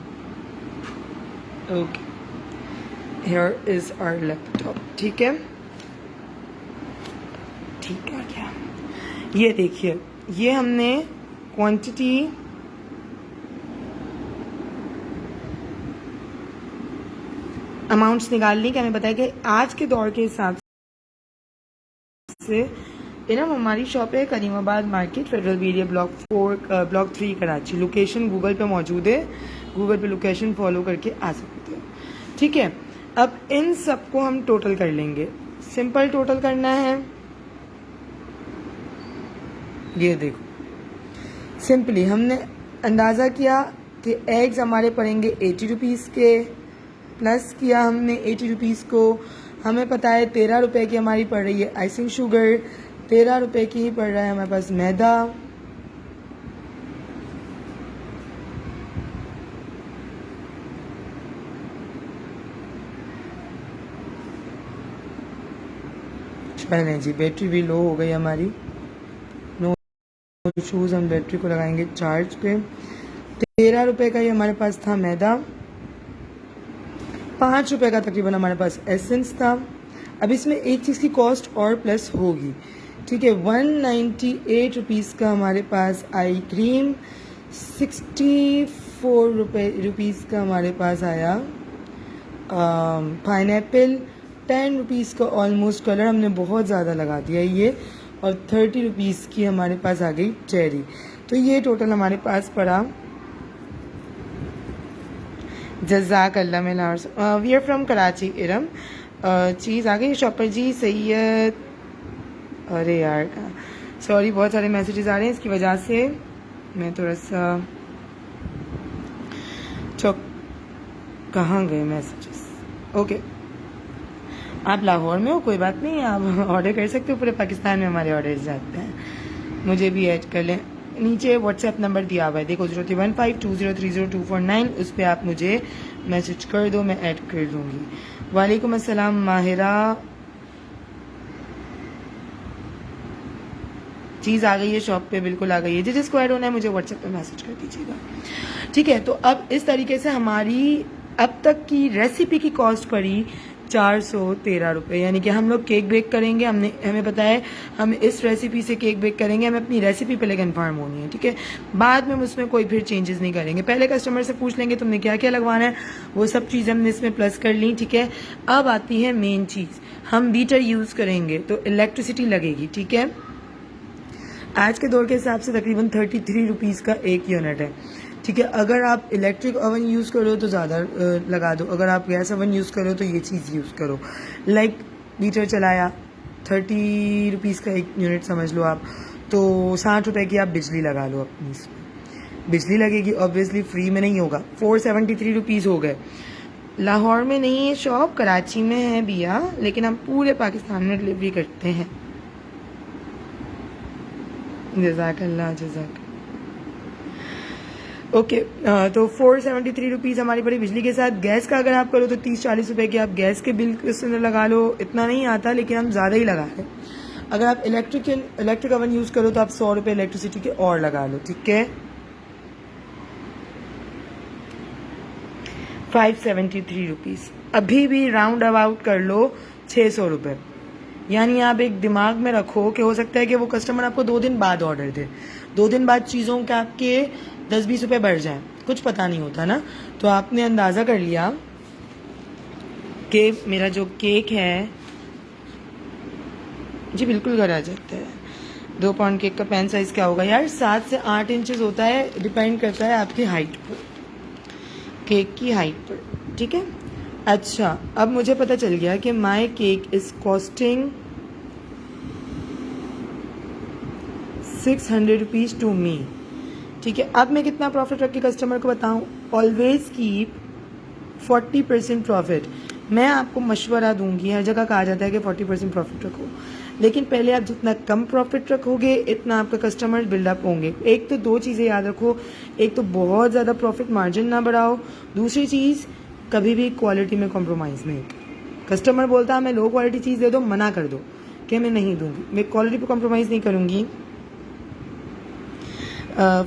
Okay, here is our laptop, ठीक है। ठीक है क्या, ये देखिए, ये हमने क्वांटिटी अमाउंट्स निकाल ली कि हमें बताया कि आज के दौर के हिसाब से इनम हमारी शॉप है Karimabad market, federal area, block 3 Karachi. Location Google पे मौजूद है, गूगल पे लोकेशन फॉलो करके आ सकते हो, ठीक है। अब इन सबको हम टोटल कर लेंगे। सिंपल टोटल करना है। ये देखो, सिंपली हमने अंदाज़ा किया कि एग्स हमारे पड़ेंगे 80 रुपीज़ के, प्लस किया हमने 80 रुपीज़ को। हमें पता है 13 रुपये की हमारी पड़ रही है आइसिंग शुगर, 13 रुपये की ही पड़ रहा है हमारे पास मैदा, चलें जी। बैटरी भी लो हो गई हमारी, नो शूज़, हम बैटरी को लगाएंगे चार्ज पे। 13 रुपये का ही हमारे पास था मैदा, 5 रुपये का तकरीबन हमारे पास एसेंस था। अब इसमें एक चीज़ की कॉस्ट और प्लस होगी, ठीक है। 198 रुपीज़ का हमारे पास आई क्रीम, 64 रुपीज़ का हमारे पास आया पाइनएप्पल, 10 रुपीज़ का ऑलमोस्ट कलर हमने बहुत ज़्यादा लगा दिया ये, और 30 रुपीज़ की हमारे पास आ गई चेरी। तो ये टोटल हमारे पास पड़ा। जज़ाकल्लाह मिलार्स, we are from Karachi Iram. चीज़ आ गई शॉपर जी, सैयद। अरे यार सॉरी, बहुत सारे मैसेजेस आ रहे हैं, इसकी वजह से मैं थोड़ा सा कहाँ गए मैसेजेस। ओके, आप लाहौर में हो, कोई बात नहीं, आप ऑर्डर कर सकते हो। पूरे पाकिस्तान में हमारे ऑर्डर जाते हैं, मुझे भी ऐड कर लें। नीचे व्हाट्सएप नंबर दिया हुआ है, देखो 031520300249, उस पर आप मुझे मैसेज कर दो, मैं ऐड कर दूँगी। वालेकुम अस्सलाम माहिरा, चीज़ आ गई है शॉप पे, बिल्कुल आ गई है। जिसको ऐड होना है मुझे व्हाट्सएप पे मैसेज कर दीजिएगा, ठीक है। तो अब इस तरीके से हमारी अब तक की रेसिपी की कॉस्ट पड़ी 413 रुपये, यानी कि हम लोग केक बेक करेंगे। हमें पता है हम इस रेसिपी से केक बेक करेंगे, हमें अपनी रेसिपी पहले कन्फर्म होनी है, ठीक है। बाद में हम उसमें कोई फिर चेंजेस नहीं करेंगे। पहले कस्टमर से पूछ लेंगे तुमने क्या क्या लगवाना है, वो सब चीज़ें हमने इसमें प्लस कर ली, ठीक है। अब आती है मेन चीज़, हम बीटर यूज़ करेंगे तो इलेक्ट्रिसिटी लगेगी, ठीक है। आज के दौर के हिसाब से तकरीबन 33 रुपीज़ का एक यूनिट है, ठीक है। अगर आप इलेक्ट्रिक ओवन यूज़ करो तो ज़्यादा लगा दो, अगर आप गैस ओवन यूज़ करो तो ये चीज़ यूज़ करो। लाइक मीटर चलाया, 30 रुपीज़ का एक यूनिट समझ लो आप, तो 60 रुपये की आप बिजली लगा लो अपनी, बिजली लगेगी। ऑब्वियसली फ्री में नहीं होगा, 473 रुपीज़ हो गए। लाहौर में नहीं है शॉप, कराची में है भैया, लेकिन हम पूरे पाकिस्तान में डिलीवरी करते हैं। जज़ाकल्लाह, जज़ाक। ओके तो 473 रुपीज़ हमारी पड़ी बिजली के साथ। गैस का अगर आप करो तो 30-40 रुपए की आप गैस के बिल उसमें लगा लो। इतना नहीं आता लेकिन हम ज़्यादा ही लगा रहे हैं। अगर आप इलेक्ट्रिक ओवन यूज़ करो तो आप 100 रुपये इलेक्ट्रिसिटी के और लगा लो, ठीक है। 573 रुपीज़, अभी भी राउंड अबाउट कर लो 600 रुपये। यानी आप एक दिमाग में रखो कि हो सकता है कि वो कस्टमर आपको 2 दिन बाद ऑर्डर दे, 2 दिन बाद चीज़ों के आपके 10-20 रुपये बढ़ जाएं, कुछ पता नहीं होता ना। तो आपने अंदाज़ा कर लिया कि मेरा जो केक है जी बिल्कुल घर आ जाता है। 2 पाउंड केक का पैन साइज़ क्या होगा यार? 7 से 8 इंचेस होता है, डिपेंड करता है आपकी हाइट पर, केक की हाइट पर, ठीक है। अच्छा, अब मुझे पता चल गया कि my cake is costing 600 rupees to me, ठीक है। अब मैं कितना प्रॉफिट रख के कस्टमर को बताऊं? Always keep 40% profit. मैं आपको मशवरा दूंगी, हर जगह कहा जाता है कि 40% प्रॉफिट रखो, लेकिन पहले आप जितना कम प्रॉफिट रखोगे इतना आपका कस्टमर बिल्डअप होंगे। एक तो 2 चीज़ें याद रखो, एक तो बहुत ज़्यादा प्रॉफिट मार्जिन ना बढ़ाओ, दूसरी चीज़ कभी भी क्वालिटी में कॉम्प्रोमाइज़ नहीं करो। कस्टमर बोलता है मैं लो क्वालिटी चीज़ दे दो, मना कर दो कि मैं नहीं दूंगी, मैं क्वालिटी पे कॉम्प्रोमाइज़ नहीं करूँगी।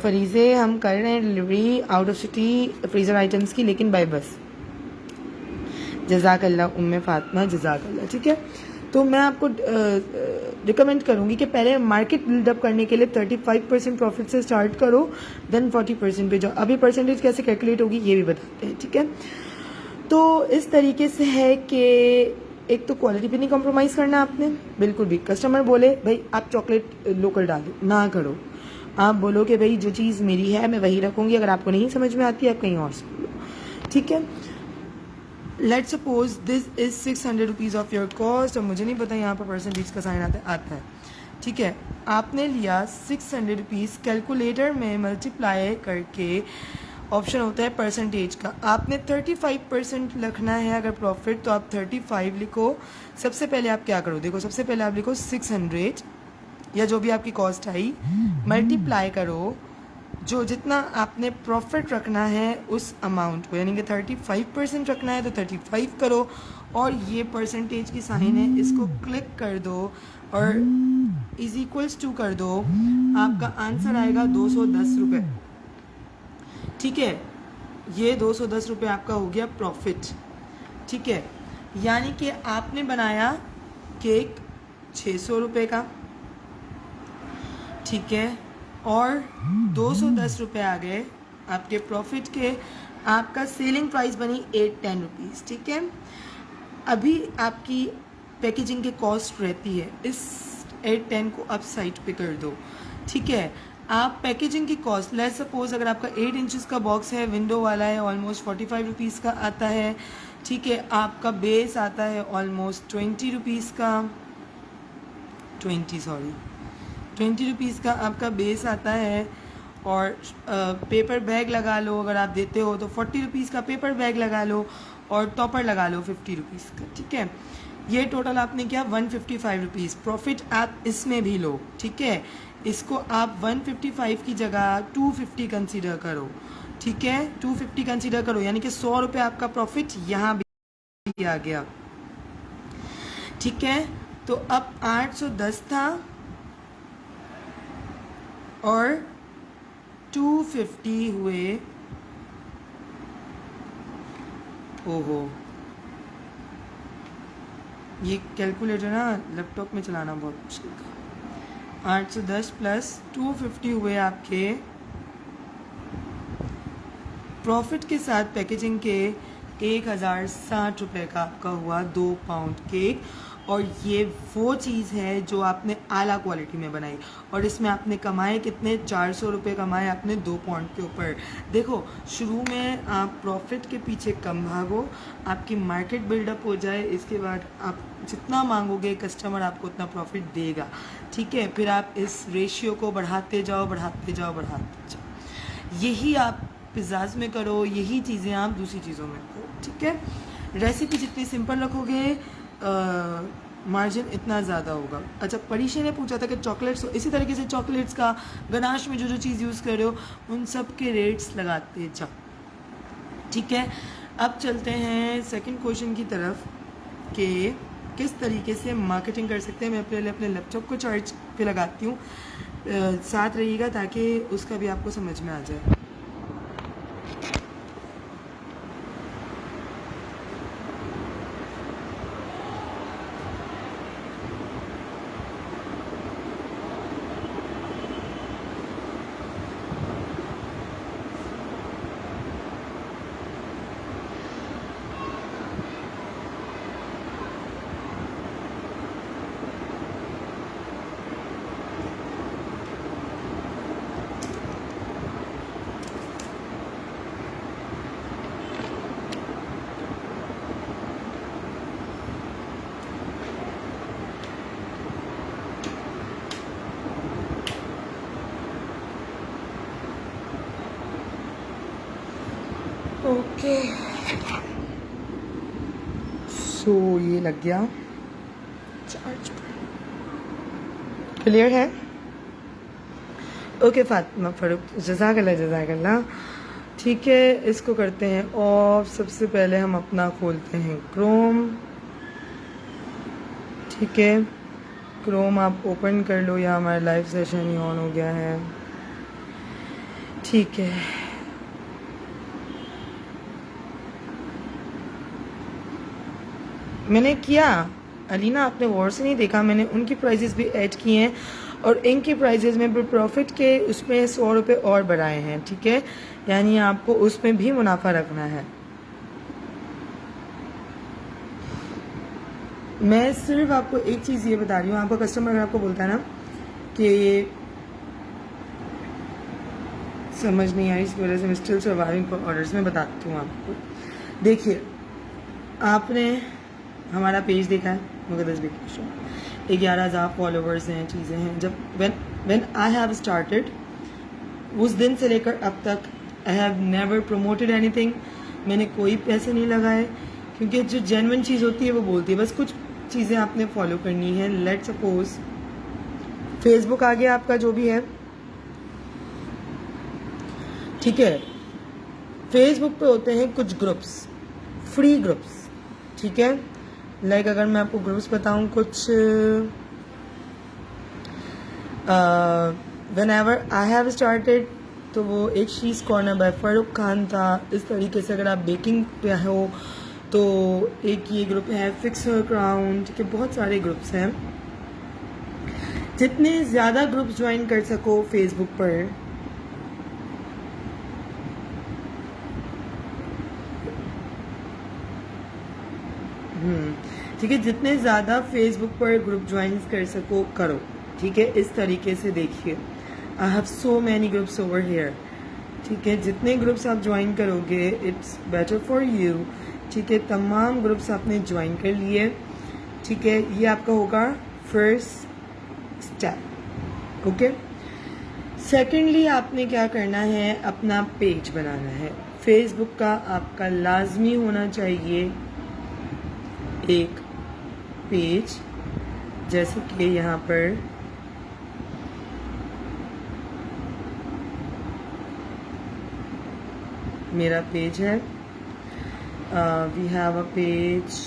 फरीज़े हम कर रहे हैं delivery out of city freezer items की, लेकिन बाय बस। जज़ाकल्लाह उम्मे फ़ातिमा, जज़ाकल्लाह, ठीक है। तो मैं आपको रिकमेंड करूँगी कि पहले मार्केट बिल्डअप करने के लिए 35% प्रॉफिट से स्टार्ट करो, देन 40% पे जाओ। अभी परसेंटेज कैसे कैलकुलेट होगी ये भी बताते हैं, ठीक है। तो इस तरीके से है कि एक तो क्वालिटी पे नहीं कॉम्प्रोमाइज़ करना आपने बिल्कुल भी। कस्टमर बोले भाई आप चॉकलेट लोकल डाल दो, ना करो। आप बोलो कि भाई जो चीज़ मेरी है मैं वही रखूँगी, अगर आपको नहीं समझ में आती है आप कहीं और से बोलो, ठीक है। Let suppose this is 600 rupees of your cost, और मुझे नहीं पता यहाँ पर परसेंटेज का साइन आता है, ठीक है। आपने लिया 600 रुपीज़, कैलकुलेटर में मल्टीप्लाई करके ऑप्शन होता है परसेंटेज का, आपने 35% रखना है अगर प्रॉफिट, तो आप 35 लिखो। सबसे पहले आप क्या करो, देखो सबसे पहले आप लिखो 600 या जो भी आपकी कॉस्ट आई, मल्टीप्लाई करो जो जितना आपने प्रॉफिट रखना है उस अमाउंट को, यानी कि 35% रखना है तो 35 करो, और ये परसेंटेज की साइन है, इसको क्लिक कर दो और इज इक्वल्स टू कर दो। आपका आंसर आएगा 210 रुपये, ठीक है। ये 210 रुपये आपका हो गया प्रॉफिट, ठीक है। यानी कि आपने बनाया केक 600 रुपये का, ठीक है, और 210 रुपये आ गए आपके प्रॉफिट के। आपका सेलिंग प्राइस बनी 810 रुपीज़, ठीक है। अभी आपकी पैकेजिंग की कॉस्ट रहती है, इस 810 को अप साइड पे कर दो, ठीक है। आप पैकेजिंग की कॉस्ट, लेट्स सपोज अगर आपका 8 इंचज़ का बॉक्स है, विंडो वाला है, ऑलमोस्ट 45 रुपीज़ का आता है, ठीक है। आपका बेस आता है ऑलमोस्ट 20 रुपीज़ का, 20 रुपीज़ का आपका बेस आता है। और पेपर बैग लगा लो अगर आप देते हो तो 40 रुपीज़ का पेपर बैग लगा लो, और टॉपर लगा लो 50 रुपीज़ का, ठीक है। ये टोटल आपने किया 155 रुपीज़ प्रॉफिट, आप इसमें भी लो, ठीक है। इसको आप 155 की जगह 250 कंसीडर करो, ठीक है। 250 कंसीडर करो, यानी कि 100 रुपये आपका प्रॉफिट यहाँ भी आ गया, ठीक है। तो अब 810 था और 250 हुए। ओहो, ये कैलकुलेटर ना लैपटॉप में चलाना बहुत मुश्किल का। 810 प्लस 250 हुए आपके प्रॉफिट के साथ पैकेजिंग के 1060 रुपये का आपका हुआ 2 पाउंड केक। और ये वो चीज़ है जो आपने आला क्वालिटी में बनाई, और इसमें आपने कमाए कितने, 400 रुपये कमाए आपने 2 पाउंड के ऊपर। देखो शुरू में आप प्रॉफिट के पीछे कम भागो, आपकी मार्केट बिल्डअप हो जाए, इसके बाद आप जितना मांगोगे कस्टमर आपको उतना प्रॉफिट देगा, ठीक है। फिर आप इस रेशियो को बढ़ाते जाओ बढ़ाते जाओ बढ़ाते जाओ। यही आप पिज़्ज़ाज़ में करो, यही चीज़ें आप दूसरी चीज़ों में करो, ठीक है। रेसिपी जितनी सिंपल रखोगे मार्जिन इतना ज़्यादा होगा। अच्छा, परीक्षा ने पूछा था कि चॉकलेट्स, इसी तरीके से चॉकलेट्स का गनाश में जो जो चीज़ यूज़ कर रहे हो उन सब के रेट्स लगाते जाओ, ठीक है। अब चलते हैं सेकंड क्वेश्चन की तरफ कि किस तरीके से मार्केटिंग कर सकते हैं। मैं पहले अपने लैपटॉप को चार्ज पे लगाती हूँ, साथ रहिएगा ताकि उसका भी आपको समझ में आ जाए। ओके, सो ये लग गया चार्ज पर। क्लियर है? ओके फातिमा फरूक, जज़ाकल्लाह। ठीक है, इसको करते हैं और सबसे पहले हम अपना खोलते हैं क्रोम। ठीक है, क्रोम आप ओपन कर लो या हमारा लाइव सेशन ही ऑन हो गया है। ठीक है, मैंने किया अलीना, आपने गौर से नहीं देखा, मैंने उनकी प्राइजेस भी ऐड किए हैं और इनकी प्राइजेस में भी प्रॉफिट के उसमें 100 रुपये और बढ़ाए हैं। ठीक है, यानी आपको उसमें भी मुनाफा रखना है। मैं सिर्फ आपको एक चीज़ ये बता रही हूँ, आपका कस्टमर अगर आपको बोलता है ना कि समझ नहीं आई, इसकी वजह से मैं स्टिल सर्वाइविंग फॉर ऑर्डर्स में बताती हूँ आपको। देखिए, आपने हमारा पेज देखा है मुक़द्दस बेकरी शॉप, 11,000 फॉलोवर्स हैं, चीज़ें हैं। जब व्हेन आई हैव स्टार्टेड, उस दिन से लेकर अब तक I have never promoted anything. मैंने कोई पैसे नहीं लगाए, क्योंकि जो जेन्युइन चीज़ होती है वो बोलती है। बस कुछ चीज़ें आपने फॉलो करनी है। लेट सपोज फेसबुक आ गया आपका, जो भी है, ठीक है। फेसबुक पे होते हैं कुछ ग्रुप्स, फ्री ग्रुप्स, ठीक है। लाइक अगर मैं आपको ग्रुप्स बताऊं, कुछ when ever I have started, तो वो एक she's corner bye Farooq Khan था। इस तरीके से अगर आप बेकिंग पे हो तो एक ये ग्रुप है, फिक्स हर क्राउन, ठीक है। बहुत सारे ग्रुप्स हैं, जितने ज़्यादा ग्रुप्स ज्वाइन कर सको फेसबुक पर, ठीक है, जितने ज़्यादा फेसबुक पर ग्रुप ज्वाइन कर सको करो, ठीक है। इस तरीके से देखिए, I have so many groups over here, ठीक है। जितने ग्रुप्स आप ज्वाइन करोगे इट्स बेटर फॉर यू, ठीक है। तमाम ग्रुप्स आपने ज्वाइन कर लिए, ठीक है। ये आपका होगा फर्स्ट स्टेप, ओके। सेकेंडली आपने क्या करना है, अपना पेज बनाना है फेसबुक का। आपका लाजमी होना चाहिए एक पेज, जैसे कि यहाँ पर मेरा पेज है। We have a page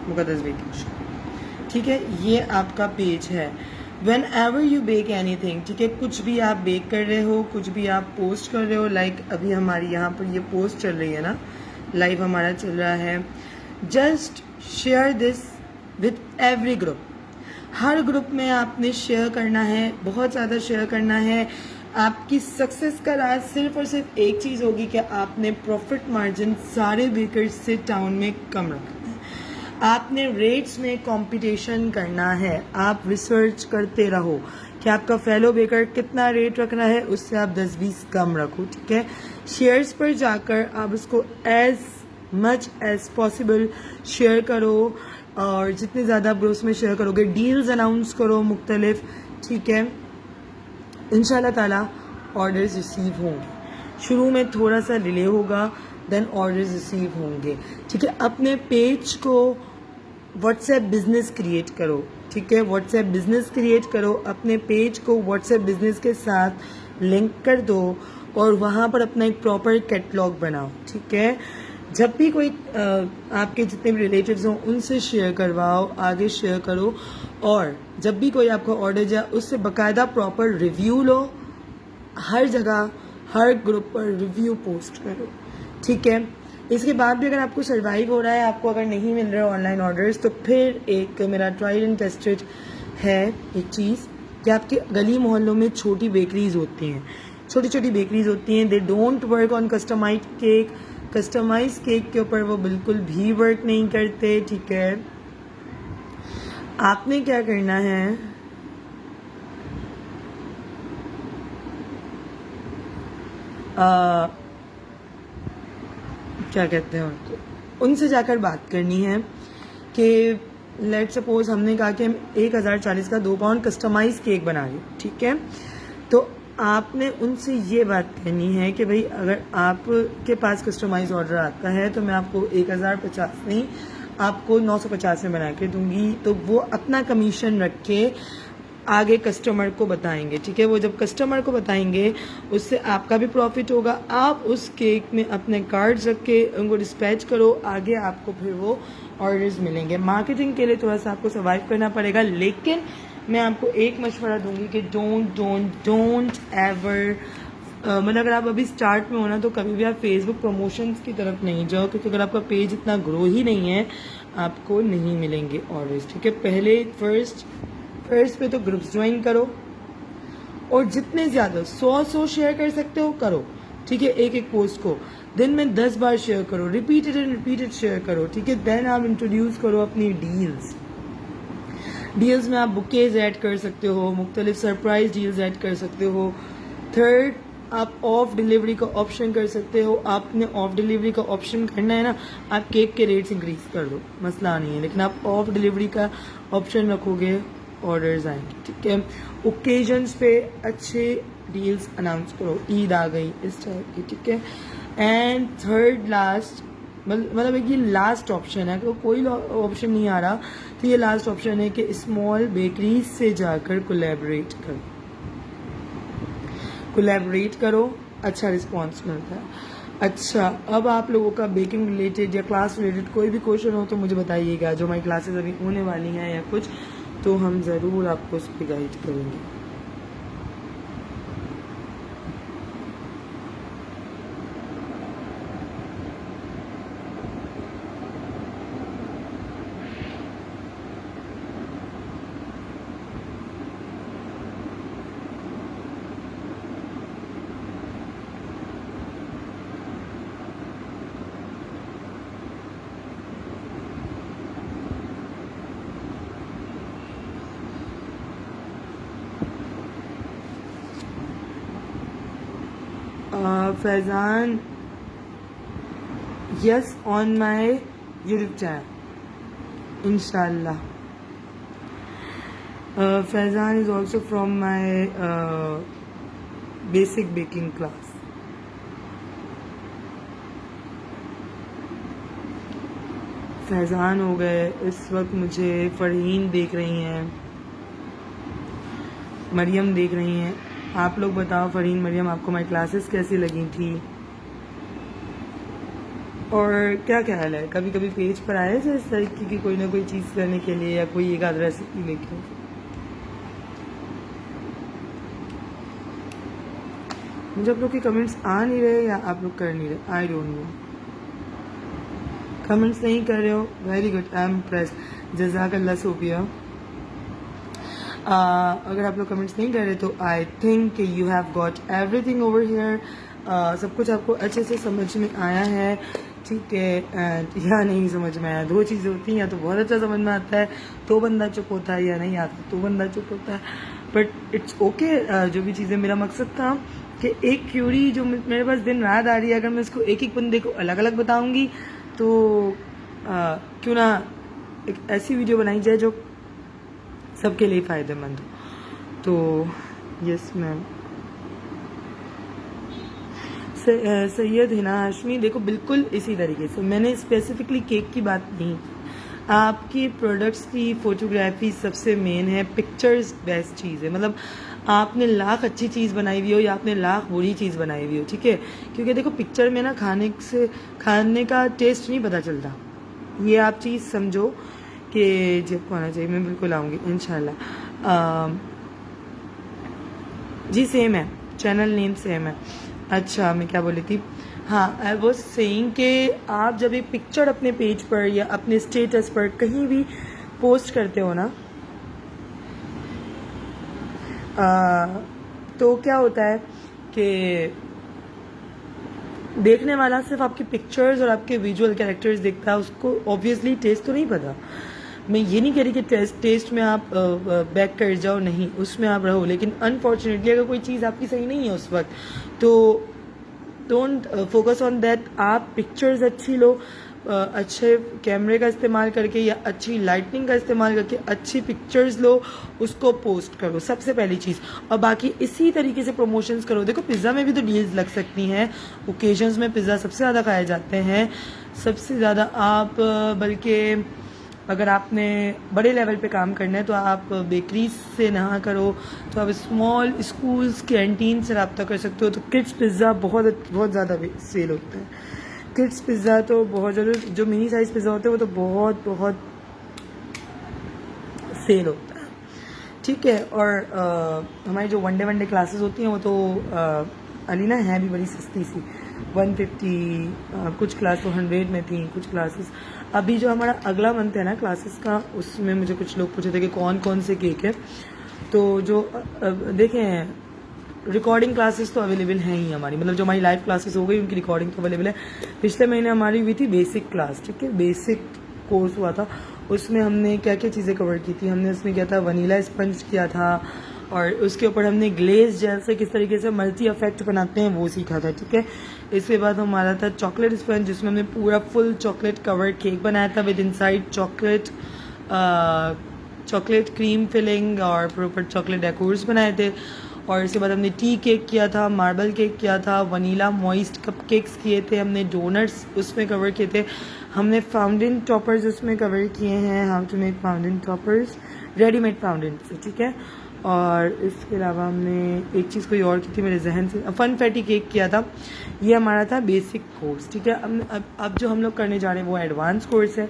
Muqaddas bakery shop, ठीक है। ये आपका पेज है। Whenever you bake anything, ठीक है, कुछ भी आप बेक कर रहे हो, कुछ भी आप पोस्ट कर रहे हो, लाइक अभी हमारी यहाँ पर ये पोस्ट चल रही है ना, लाइव हमारा चल रहा है। Just share this with every group. Her group में आपने शेयर करना है, बहुत ज़्यादा शेयर करना है। आपकी सक्सेस का राज सिर्फ और सिर्फ एक चीज़ होगी कि आपने प्रॉफिट मार्जिन सारे बेकर्स से टाउन में कम रखना है। आपने रेट्स में कंपटीशन करना है। आप रिसर्च करते रहो कि आपका फेलो बेकर कितना रेट रखना है, उससे आप 10-20 कम रखो, ठीक है। शेयर्स पर जाकर आप उसको as much as possible share करो, और जितने ज़्यादा आप ग्रुप्स में शेयर करोगे, डील्स अनाउंस करो मुख्तलिफ, ठीक है। इंशाल्लाह ताला ऑर्डर्स रिसीव होंगे। शुरू में थोड़ा सा डिले होगा, देन ऑर्डर्स रिसीव होंगे। ठीक है, अपने पेज को व्हाट्सएप बिजनेस क्रिएट करो। ठीक है, व्हाट्सएप बिजनेस क्रिएट करो, अपने पेज को व्हाट्सएप बिजनेस के साथ लिंक कर दो और वहाँ पर अपना एक प्रॉपर कैटलॉग बनाओ। ठीक है, जब भी कोई आपके जितने भी रिलेटिव्स हों उनसे शेयर करवाओ, आगे शेयर करो, और जब भी कोई आपको ऑर्डर जाए उससे बाकायदा प्रॉपर रिव्यू लो, हर जगह हर ग्रुप पर रिव्यू पोस्ट करो। ठीक है, इसके बाद भी अगर आपको सर्वाइव हो रहा है, आपको अगर नहीं मिल रहे ऑनलाइन ऑर्डर्स, तो फिर एक मेरा ट्राइड एंड टेस्टेड है एक चीज़ कि आपके गली मोहल्लों में छोटी बेकरीज होती हैं, छोटी छोटी बेकरीज होती हैं, they don't work on customize cake. Customize cake के ऊपर वो बिल्कुल भी वर्क नहीं करते। ठीक है, आपने क्या करना है, क्या कहते हैं, उनसे जाकर बात करनी है कि लेट सपोज हमने कहा कि हम 1040 का 2 पाउंड कस्टमाइज केक बना रहे। ठीक है, तो आपने उनसे ये बात कहनी है कि भाई अगर आपके पास कस्टमाइज ऑर्डर आता है तो मैं आपको 1050 नहीं, आपको 950 में बना के दूंगी। तो वो अपना कमीशन रख के आगे कस्टमर को बताएंगे। ठीक है, वो जब कस्टमर को बताएंगे उससे आपका भी प्रॉफिट होगा। आप उस केक में अपने कार्ड्स रख के उनको डिस्पैच करो, आगे आपको फिर वो ऑर्डर्स मिलेंगे। मार्केटिंग के लिए थोड़ा सा आपको सर्वाइव करना पड़ेगा, लेकिन मैं आपको एक मशवरा दूंगी कि डोंट एवर मतलब अगर आप अभी स्टार्ट में हो ना, तो कभी भी आप फेसबुक प्रमोशंस की तरफ नहीं जाओ, क्योंकि अगर आपका पेज इतना ग्रो ही नहीं है आपको नहीं मिलेंगे ऑर्डर्स। ठीक है, पहले फर्स्ट पे तो ग्रुप्स ज्वाइन करो और जितने ज़्यादा 100 शेयर कर सकते हो करो। ठीक है, एक पोस्ट को दिन में 10 बार शेयर करो, रिपीटेड शेयर करो। ठीक है, देन आप इंट्रोड्यूस करो अपनी डील्स में आप बुकेज ऐड कर सकते हो, मुख्तलिफ सरप्राइज डील्स ऐड कर सकते हो। थर्ड, आप ऑफ डिलीवरी का ऑप्शन कर सकते हो। आपने ऑफ डिलीवरी का ऑप्शन करना है ना, आप केक के रेट्स इंक्रीज कर दो, मसला नहीं है, लेकिन आप ऑफ डिलीवरी का ऑप्शन रखोगे ऑर्डर्स आएंगे। ठीक है, ओकेजन्स पे अच्छे डील्स अनाउंस करो, ईद आ गई इस टाइप की। ठीक है, एंड थर्ड लास्ट मतलब एक ये लास्ट ऑप्शन है, तो कोई ऑप्शन नहीं आ रहा, तो ये लास्ट ऑप्शन है कि स्मॉल बेकरीज से जाकर कोलैबोरेट करो, अच्छा रिस्पॉन्स मिलता है। अच्छा, अब आप लोगों का बेकिंग रिलेटेड या क्लास रिलेटेड कोई भी क्वेश्चन हो तो मुझे बताइएगा, जो हमारी क्लासेस अभी होने वाली हैं या कुछ, तो हम ज़रूर आपको उस पर गाइड करेंगे। Faizan, yes, on my YouTube channel, inshallah. Faizan is also from my basic baking class. Faizan हो गए, इस वक्त मुझे फ़रहीन देख रही हैं, मरियम देख रही हैं। आप लोग बताओ, फ़रहीन, मरियम, आपको हमारी क्लासेस कैसी लगी थी और क्या ख्याल है? कभी कभी पेज पर आए थे इस तरीके की कोई ना कोई चीज़ करने के लिए, या कोई एक आध रेसिपी लेके? मुझे आप लोग के कमेंट्स आ नहीं रहे या आप लोग कर नहीं रहे, आई डोंट नो। कमेंट्स नहीं कर रहे हो, very good, I am impressed, जज़ाकल्लाह सोफिया। अगर आप लोग कमेंट्स नहीं कर रहे तो I think you have got everything over here, सब कुछ आपको अच्छे से समझ में आया है। ठीक है, एंड या नहीं समझ में आया, दो चीज़ें होती हैं, या तो बहुत अच्छा समझ में आता है तो बंदा चुप होता है, या नहीं आता तो बंदा चुप होता है, बट इट्स ओके। जो भी चीज़ें, मेरा मकसद था कि एक क्यूरी जो मेरे पास दिन रात आ रही है, अगर मैं इसको एक एक बंदे को अलग अलग बताऊंगी तो क्यों ना एक ऐसी वीडियो बनाई जाए जो सबके लिए फ़ायदेमंद हो। तो यस मैम, सैयद हिना हाशमी, देखो बिल्कुल इसी तरीके से मैंने स्पेसिफिकली केक की बात नहीं की। आपकी प्रोडक्ट्स की फ़ोटोग्राफी सबसे मेन है, पिक्चर्स बेस्ट चीज़ है। मतलब आपने लाख अच्छी चीज़ बनाई हुई हो या आपने लाख बुरी चीज़ बनाई हुई हो, ठीक है, क्योंकि देखो पिक्चर में ना खाने का टेस्ट नहीं पता चलता। ये आप चीज़ समझो कि जब आना चाहिए, मैं बिल्कुल आऊँगी इंशाल्लाह। जी सेम है, चैनल नेम सेम है। अच्छा मैं क्या बोली थी, हाँ आई वॉज सेइंग कि आप जब एक पिक्चर अपने पेज पर या अपने स्टेटस पर कहीं भी पोस्ट करते हो ना, तो क्या होता है कि देखने वाला सिर्फ आपकी पिक्चर्स और आपके विजुअल कैरेक्टर्स देखता है, उसको ऑब्वियसली टेस्ट तो नहीं पता। मैं ये नहीं कह रही कि टेस्ट में आप बैक कर जाओ, नहीं, उसमें आप रहो, लेकिन अनफॉर्चुनेटली अगर कोई चीज़ आपकी सही नहीं है उस वक्त, तो डोंट फोकस ऑन दैट। आप पिक्चर्स अच्छी लो, अच्छे कैमरे का इस्तेमाल करके या अच्छी लाइटनिंग का इस्तेमाल करके अच्छी पिक्चर्स लो, उसको पोस्ट करो, सबसे पहली चीज़। और बाकी इसी तरीके से प्रमोशंस करो। देखो पिज़्ज़ा में भी तो डील्स लग सकती हैं, ओकेजन्स में पिज़्ज़ा सबसे ज़्यादा खाए जाते हैं, सबसे ज़्यादा। आप बल्कि अगर आपने बड़े लेवल पे काम करना है तो आप बेकरीज से ना करो, तो आप स्मॉल स्कूल्स कैंटीन से रब्ता कर सकते हो। तो किड्स पिज़्ज़ा बहुत बहुत ज़्यादा सेल होता है। किड्स पिज़्ज़ा तो बहुत ज़्यादा, जो मिनी साइज़ पिज़्ज़ा होते हैं वो तो बहुत बहुत सेल होता है, ठीक है। और हमारी जो वनडे क्लासेस होती हैं वो तो अलीना है भी बड़ी सस्ती सी, 150, कुछ क्लास तो 100 में थी, कुछ क्लासेस। अभी जो हमारा अगला मंथ है ना क्लासेस का, उसमें मुझे कुछ लोग पूछे थे कि कौन कौन से केक है, तो जो देखें रिकॉर्डिंग क्लासेस तो अवेलेबल हैं ही हमारी, मतलब जो हमारी लाइव क्लासेस हो गई उनकी रिकॉर्डिंग तो अवेलेबल है। पिछले महीने हमारी हुई थी बेसिक क्लास, ठीक है, बेसिक कोर्स हुआ था, उसमें हमने क्या क्या चीज़ें कवर की थी। हमने उसमें क्या था, वनीला स्पंज किया था, और उसके ऊपर हमने ग्लेज जैसे किस तरीके से मल्टी इफेक्ट बनाते हैं वो सीखा था, ठीक है। इसके बाद हमारा था चॉकलेट स्पंज, जिसमें हमने पूरा फुल चॉकलेट कवर केक बनाया था with inside chocolate cream filling और प्रॉपर चॉकलेट डेकोर्स बनाए थे। और इसके बाद हमने टी केक किया था, मार्बल केक किया था, वनीला मॉइस्ट कप केक्स किए थे, हमने डोनट्स उसमें कवर किए थे, हमने फाउंटेन टॉपर्स उसमें कवर किए हैं, how to make fountain toppers, readymade fountain से, ठीक है। और इसके अलावा हमने एक चीज़ कोई और की थी मेरे जहन से, फन फैटी केक किया था। ये हमारा था बेसिक कोर्स, ठीक है। अब जो हम लोग करने जा रहे हैं वो एडवांस कोर्स है,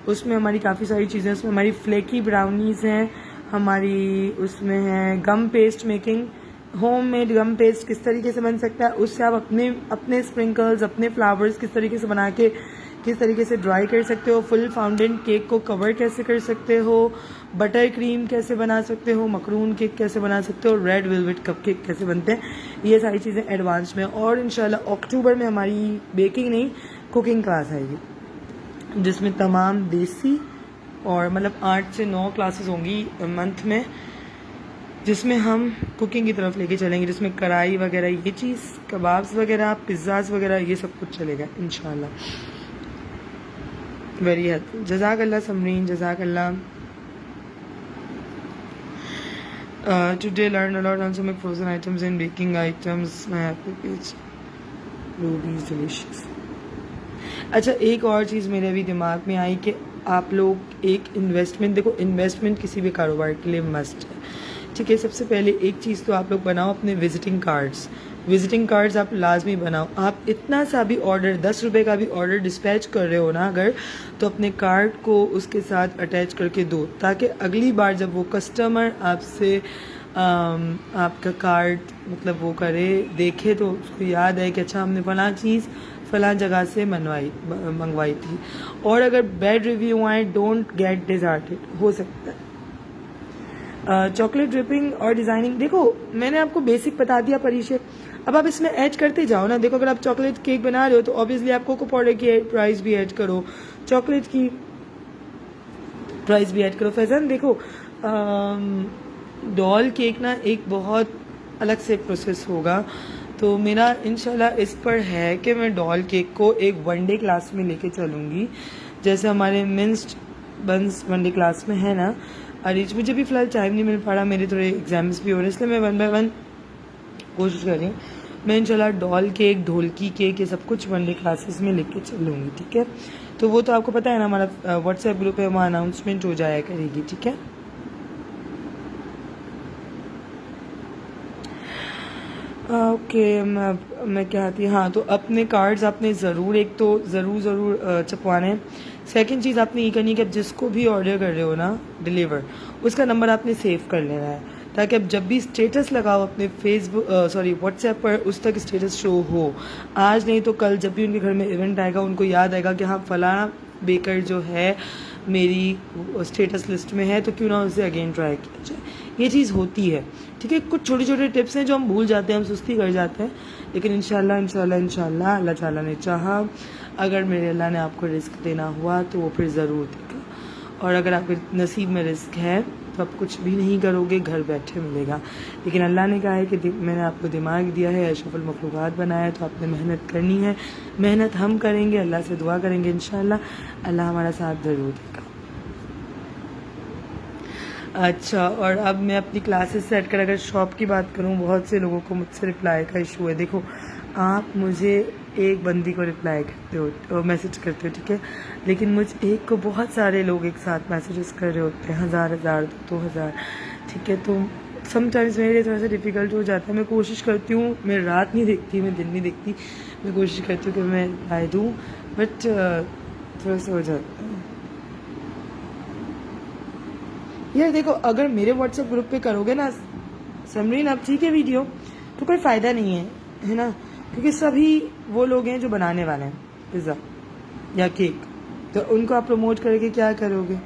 उसमें हमारी काफ़ी सारी चीज़ें, उसमें हमारी फ्लेकी ब्राउनीज़ हैं, हमारी उसमें है गम पेस्ट मेकिंग, होममेड गम पेस्ट किस तरीके से बन सकता है, उससे आप अपने स्प्रिंकल्स, अपने फ्लावर्स किस तरीके से बना के किस तरीके से ड्राई कर सकते हो, फुल फाउंटेन केक को कवर कैसे कर सकते हो, बटर क्रीम कैसे बना सकते हो, मकरून केक कैसे बना सकते हो, रेड वेलवेट कप केक कैसे बनते हैं, ये सारी चीज़ें एडवांस में। और इंशाल्लाह अक्टूबर में हमारी बेकिंग नहीं कुकिंग क्लास आएगी, जिसमें तमाम देसी और मतलब 8 से 9 क्लासेस होंगी मंथ में, जिसमें हम कुकिंग की तरफ लेके चलेंगे, जिसमें कढ़ाई वगैरह ये चीज़, कबाब्स वगैरह, पिज़्ज़ाज वगैरह, ये सब कुछ चलेगा इंशाल्लाह। वेरी हेल्पफुल, जज़ाकल्लाह समरीन, जज़ाकल्लाह। Today learned a lot, also make frozen items and baking items. My happy page, Ruby's delicious. अच्छा एक और चीज़ मेरे अभी दिमाग में आई कि आप लोग एक इन्वेस्टमेंट, देखो इन्वेस्टमेंट किसी भी कारोबार के लिए मस्ट है, ठीक है। सबसे पहले एक चीज़ तो आप लोग बनाओ अपने विजिटिंग कार्ड्स आप लाजमी बनाओ। आप इतना सा भी ऑर्डर, 10 रुपये का भी ऑर्डर डिस्पैच कर रहे हो ना अगर, तो अपने कार्ड को उसके साथ अटैच करके दो, ताकि अगली बार जब वो कस्टमर आपसे आपका कार्ड मतलब वो करे, देखे, तो उसको याद है कि अच्छा हमने फलां चीज़ फलां जगह से मंगवाई थी। और अगर बैड रिव्यू आए, डोंट गेट डिसहार्टेड, हो सकता है। चॉकलेट ड्रिपिंग और डिज़ाइनिंग, देखो मैंने आपको बेसिक बता दिया परिचय, अब आप इसमें ऐड करते जाओ ना। देखो अगर आप चॉकलेट केक बना रहे हो तो ऑब्वियसली आप कोको पाउडर की प्राइस भी ऐड करो, चॉकलेट की प्राइस भी ऐड करो। फैज़ान देखो डॉल केक ना एक बहुत अलग से प्रोसेस होगा, तो मेरा इंशाल्लाह इस पर है कि मैं डॉल केक को एक वनडे क्लास में लेके चलूँगी, जैसे हमारे मिन्स्ड बंस वनडे क्लास में है ना। अरीज मुझे भी फ़िलहाल टाइम नहीं मिल पा रहा, मेरे थोड़े एग्जाम्स भी हो रहे हैं, इसलिए मैं 1 बाय 1 कोशिश कर रही हूँ। मैं इंशाल्लाह डॉल केक, ढोलकी केक, ये सब कुछ वन डे क्लासेस में लेके चलूँगी, ठीक है। तो वो तो आपको पता है ना, हमारा व्हाट्सएप ग्रुप है, वहाँ अनाउंसमेंट हो जाया करेगी, ठीक है। ओके, मैं क्या थी, हाँ, तो अपने कार्ड्स आपने ज़रूर, एक तो ज़रूर छपवाने हैं। सेकंड चीज़ आपने ये करनी है कि आप जिसको भी ऑर्डर कर रहे हो ना डिलीवर, उसका नंबर आपने सेव कर लेना है, ताकि आप जब भी स्टेटस लगाओ अपने फेसबुक व्हाट्सएप पर, उस तक स्टेटस शो हो। आज नहीं तो कल जब भी उनके घर में इवेंट आएगा, उनको याद आएगा कि हाँ फलाना बेकर जो है मेरी स्टेटस लिस्ट में है, तो क्यों ना उसे अगेन ट्राई किया जाए। ये चीज़ होती है, ठीक है। कुछ छोटे छोटे टिप्स हैं जो हम भूल जाते हैं, हम सुस्ती कर जाते हैं, लेकिन इंशाल्लाह अल्लाह ताला ने चाहा, अगर मेरे अल्लाह ने आपको रिस्क देना हुआ तो वो फिर ज़रूर देगा। और अगर आपके नसीब में रिस्क है तो आप कुछ भी नहीं करोगे, घर बैठे मिलेगा। लेकिन अल्लाह ने कहा है कि मैंने आपको दिमाग दिया है, अशरफुल मखलूक़ात बनाया है, तो आपने मेहनत करनी है। मेहनत हम करेंगे, अल्लाह से दुआ करेंगे, इंशाल्लाह अल्लाह हमारा साथ ज़रूर देगा। अच्छा, और अब मैं अपनी क्लासेस सेट कर, अगर शॉप की बात करूं, बहुत से लोगों को मुझसे रिप्लाई का इशू है। देखो, आप मुझे एक बंदी को रिप्लाई करते हो, मैसेज करते हो, ठीक है, लेकिन मुझ एक को बहुत सारे लोग एक साथ मैसेजेस कर रहे होते हैं, 1000 2000, ठीक है। तो समटाइम्स मेरे लिए थोड़ा सा डिफ़िकल्ट हो जाता है। मैं कोशिश करती हूँ, मैं रात नहीं देखती, मैं दिन नहीं देखती, मैं कोशिश करती हूँ कि मैं रिप्लाई दूँ, बट थोड़ा सा हो जाता है यार। देखो, अगर मेरे व्हाट्सएप ग्रुप पे करोगे ना समरीन आप, ठीक है, वीडियो, तो कोई फ़ायदा नहीं है ना, क्योंकि सभी वो लोग हैं जो बनाने वाले हैं पिज़्ज़ा या केक, तो उनको आप प्रमोट करके क्या करोगे,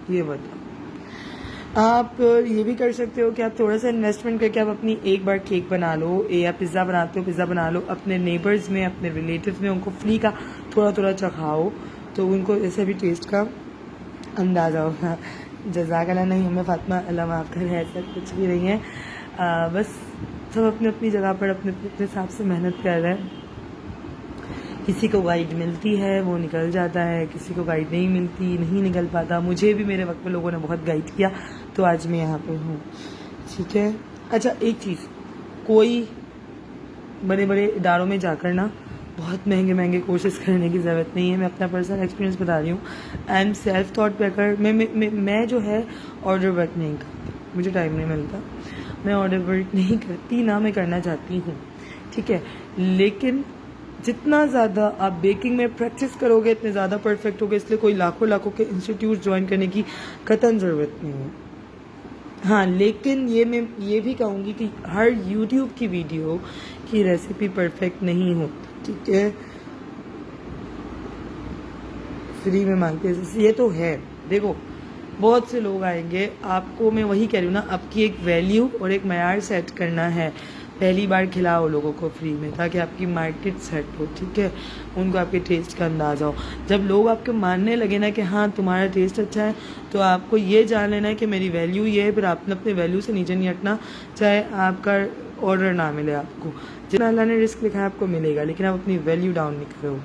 ये बताओ। आप ये भी कर सकते हो कि आप थोड़ा सा इन्वेस्टमेंट करके आप अपनी एक बार केक बना लो, या पिज़्ज़ा बनाते हो पिज़्ज़ा बना लो, अपने नेबर्स में, अपने रिलेटिव में उनको फ्री का थोड़ा थोड़ा चखाओ, तो उनको ऐसे भी टेस्ट का अंदाज़ा होगा। जज़ाकल्लाह नहीं, हमें फातिमा अल्लाह माफ़ करे, ऐसा कुछ भी नहीं है। बस सब अपनी अपनी जगह पर अपने अपने हिसाब से मेहनत कर रहे हैं। किसी को गाइड मिलती है वो निकल जाता है, किसी को गाइड नहीं मिलती, नहीं निकल पाता। मुझे भी मेरे वक्त में लोगों ने बहुत गाइड किया, तो आज मैं यहाँ पे हूँ, ठीक है। अच्छा, एक चीज़, कोई बड़े बड़े इदारों में जाकर ना बहुत महंगे महंगे कोर्सेज करने की ज़रूरत नहीं है। मैं अपना पर्सनल एक्सपीरियंस बता रही हूँ। I am self thought picker. मैं जो है ऑर्डर वर्क नहीं करती, मुझे टाइम नहीं मिलता, मैं ऑर्डर वर्क नहीं करती, ना मैं करना चाहती हूँ, ठीक है। लेकिन जितना ज़्यादा आप बेकिंग में प्रैक्टिस करोगे, इतने ज़्यादा परफेक्ट होगे, इसलिए कोई लाखों लाखों के इंस्टीट्यूट ज्वाइन करने की कतई ज़रूरत नहीं है। हाँ, लेकिन मैं ये भी कहूँगी कि हर यूट्यूब की वीडियो की रेसिपी परफेक्ट नहीं होती, ठीक है। फ्री में मांगते हैं, ये तो है। देखो, बहुत से लोग आएंगे, आपको मैं वही कह रही हूँ ना, आपकी एक वैल्यू और एक मयार सेट करना है। पहली बार खिलाओ लोगों को फ्री में, ताकि आपकी मार्केट सेट हो, ठीक है, उनको आपके टेस्ट का अंदाज़ा हो। जब लोग आपके मानने लगे ना कि हाँ तुम्हारा टेस्ट अच्छा है, तो आपको ये जान लेना है कि मेरी वैल्यू ये है। फिर आपने अपने वैल्यू से नीचे नहीं हटना, चाहे आपका ऑर्डर ना मिले आपको। जितना अल्लाह ने रिस्क लिखा है आपको मिलेगा, लेकिन आप अपनी वैल्यू डाउन नहीं करो।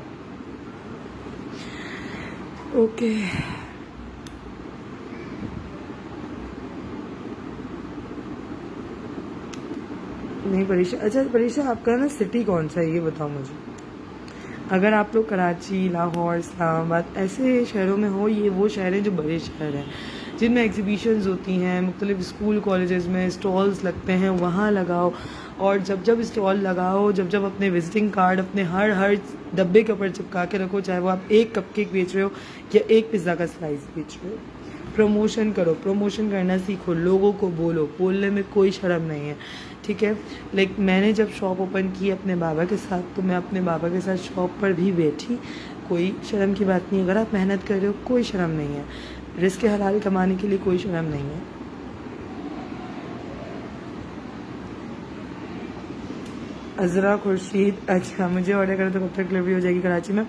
ओके, नहीं परीक्षा, अच्छा परीक्षा आपका ना सिटी कौन सा है ये बताओ मुझे। अगर आप लोग कराची, लाहौर, इस्लामाबाद ऐसे शहरों में हो, ये वो शहर हैं जो बड़े शहर हैं, जिनमें एग्जीबिशंस होती हैं, मुख्तलिफ स्कूल कॉलेजेस में स्टॉल्स लगते हैं, वहाँ लगाओ। और जब स्टॉल लगाओ, जब अपने विजिटिंग कार्ड अपने हर डब्बे के ऊपर चिपका के रखो, चाहे वो आप एक कपकेक बेच रहे हो या एक पिज़्ज़ा का स्लाइस बेच रहे हो। प्रमोशन करो, प्रमोशन करना सीखो, लोगों को बोलो, बोलने में कोई शर्म नहीं है, ठीक है। लाइक मैंने जब शॉप ओपन की अपने बाबा के साथ, तो मैं अपने बाबा के साथ शॉप पर भी बैठी, कोई शर्म की बात नहीं। अगर आप मेहनत कर रहे हो, कोई शर्म नहीं है, रिस्क हलाल कमाने के लिए कोई शर्म नहीं है। अजरा खुर्शीद, अच्छा मुझे ऑर्डर करें तो कब तक डिलीवरी हो जाएगी कराची में?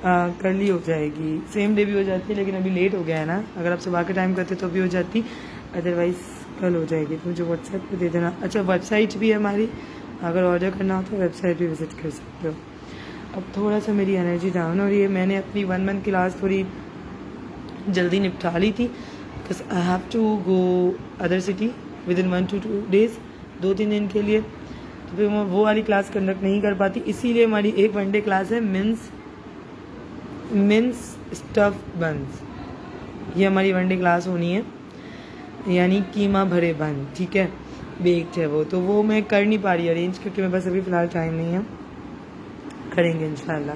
कल ही हो जाएगी, सेम डे भी हो जाती है, लेकिन अभी लेट हो गया है ना। अगर आप सुबह के टाइम करते तो भी हो जाती, अदरवाइज़ कल हो जाएगी। तो मुझे व्हाट्सएप पे दे देना। अच्छा, वेबसाइट भी है हमारी, अगर ऑर्डर करना हो तो वेबसाइट भी विज़िट कर सकते हो। अब थोड़ा सा मेरी एनर्जी डाउन हो रही है। मैंने अपनी 1 मंथ क्लास थोड़ी जल्दी निपटा ली थी, because I have to go other city within 1 to 2 days, 2-3 दिन के लिए। तो तो फिर मैं वो वाली क्लास कंडक्ट नहीं कर पाती, इसीलिए हमारी एक वनडे क्लास है मिन्स स्टफ बंस। ये हमारी वनडे क्लास होनी है, यानी कीमा भरे बन, ठीक है, बेक्ड है वो। तो वो मैं कर नहीं पा रही अरेंज, क्योंकि मेरे पास अभी फ़िलहाल टाइम नहीं है। करेंगे इंशाल्लाह।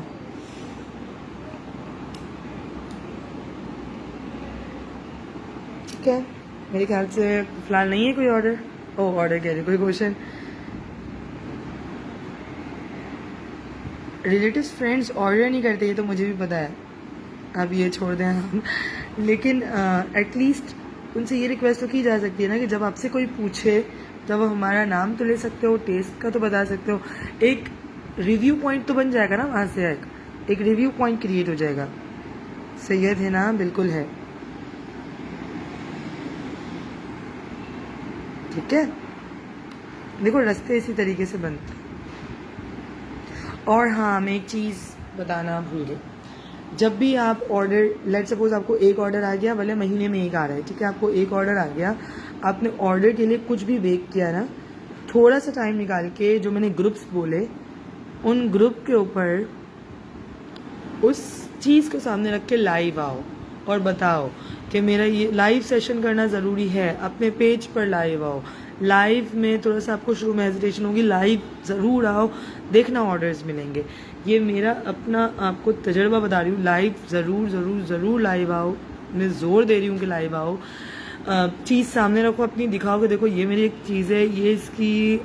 ठीक है, मेरे ख्याल से फ़िलहाल नहीं है कोई ऑर्डर। ऑर्डर कह रही, कोई क्वेश्चन। रिलेटिव्स फ्रेंड्स ऑर्डर नहीं करते, ये तो मुझे भी पता है, अब ये छोड़ दें हम। लेकिन एटलीस्ट उनसे ये रिक्वेस्ट तो की जा सकती है ना कि जब आपसे कोई पूछे तब हमारा नाम तो ले सकते हो, टेस्ट का तो बता सकते हो, एक रिव्यू पॉइंट तो बन जाएगा ना वहाँ से, एक रिव्यू पॉइंट क्रिएट हो जाएगा। सैयद है ना? बिल्कुल है। ठीक है, देखो रास्ते इसी तरीके से बनते हैं। और हाँ, मैं एक चीज़ बताना भूल गई, जब भी आप ऑर्डर, लेट सपोज आपको एक ऑर्डर आ गया, भले महीने में एक आ रहा है, ठीक है, आपको एक ऑर्डर आ गया, आपने ऑर्डर के लिए कुछ भी बेक किया ना, थोड़ा सा टाइम निकाल के जो मैंने ग्रुप्स बोले, उन ग्रुप के ऊपर उस चीज़ को सामने रख के लाइव आओ और बताओ कि मेरा ये लाइव सेशन करना ज़रूरी है। अपने पेज पर लाइव आओ। लाइव में थोड़ा सा आपको शुरू में हेजिटेशन होगी, लाइव ज़रूर आओ, देखना ऑर्डर्स मिलेंगे। ये मेरा अपना आपको तजर्बा बता रही हूँ, लाइव ज़रूर ज़रूर ज़रूर लाइव आओ। मैं ज़ोर दे रही हूँ कि लाइव आओ, चीज़ सामने रखो अपनी, दिखाओ कि देखो ये मेरी एक चीज़ है, ये इसकी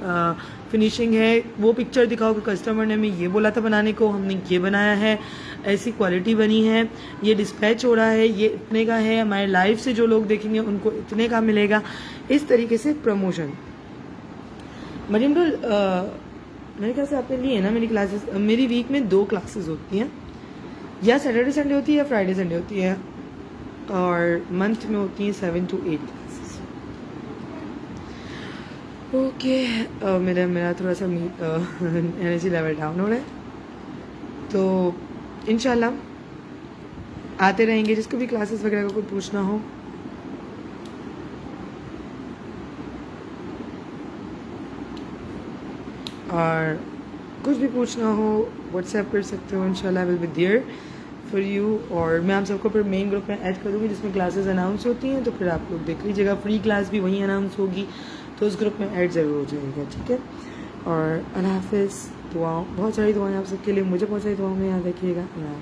फिनिशिंग है, वो पिक्चर दिखाओ कि कस्टमर ने हमें ये बोला था बनाने को, हमने ये बनाया है, ऐसी क्वालिटी बनी है, ये डिस्पैच हो रहा है, ये इतने का है, हमारे लाइव से जो लोग देखेंगे उनको इतने का मिलेगा। इस तरीके से प्रमोशन। मरियम डोल, मेरे ख्याल से आपने लिए ना मेरी क्लासेस। मेरी वीक में 2 क्लासेस होती हैं, या सैटरडे संडे होती है या फ्राइडे संडे होती है, और मंथ में होती हैं 7 to 8 क्लासेस। ओके, मेरा थोड़ा सा एनर्जी लेवल डाउन हो रहा है, तो इंशाल्लाह आते रहेंगे। जिसको भी क्लासेस वगैरह का कुछ पूछना हो, और कुछ भी पूछना हो व्हाट्सएप कर सकते हो, इंशाल्लाह will be there for you. और मैं आप सबको फिर मेन ग्रुप में ऐड कर दूँगी जिसमें क्लासेस अनाउंस होती हैं, तो फिर आप लोग देख लीजिएगा। फ्री क्लास भी वहीं अनाउंस होगी, तो उस ग्रुप में ऐड ज़रूर हो जाएगा, ठीक है। और अल्लाह हाफ़िज़। दुआओं, बहुत सारी दुआएं आप सबके लिए, मुझे बहुत सारी दुआओं में याद रखिएगा। अल्लाह।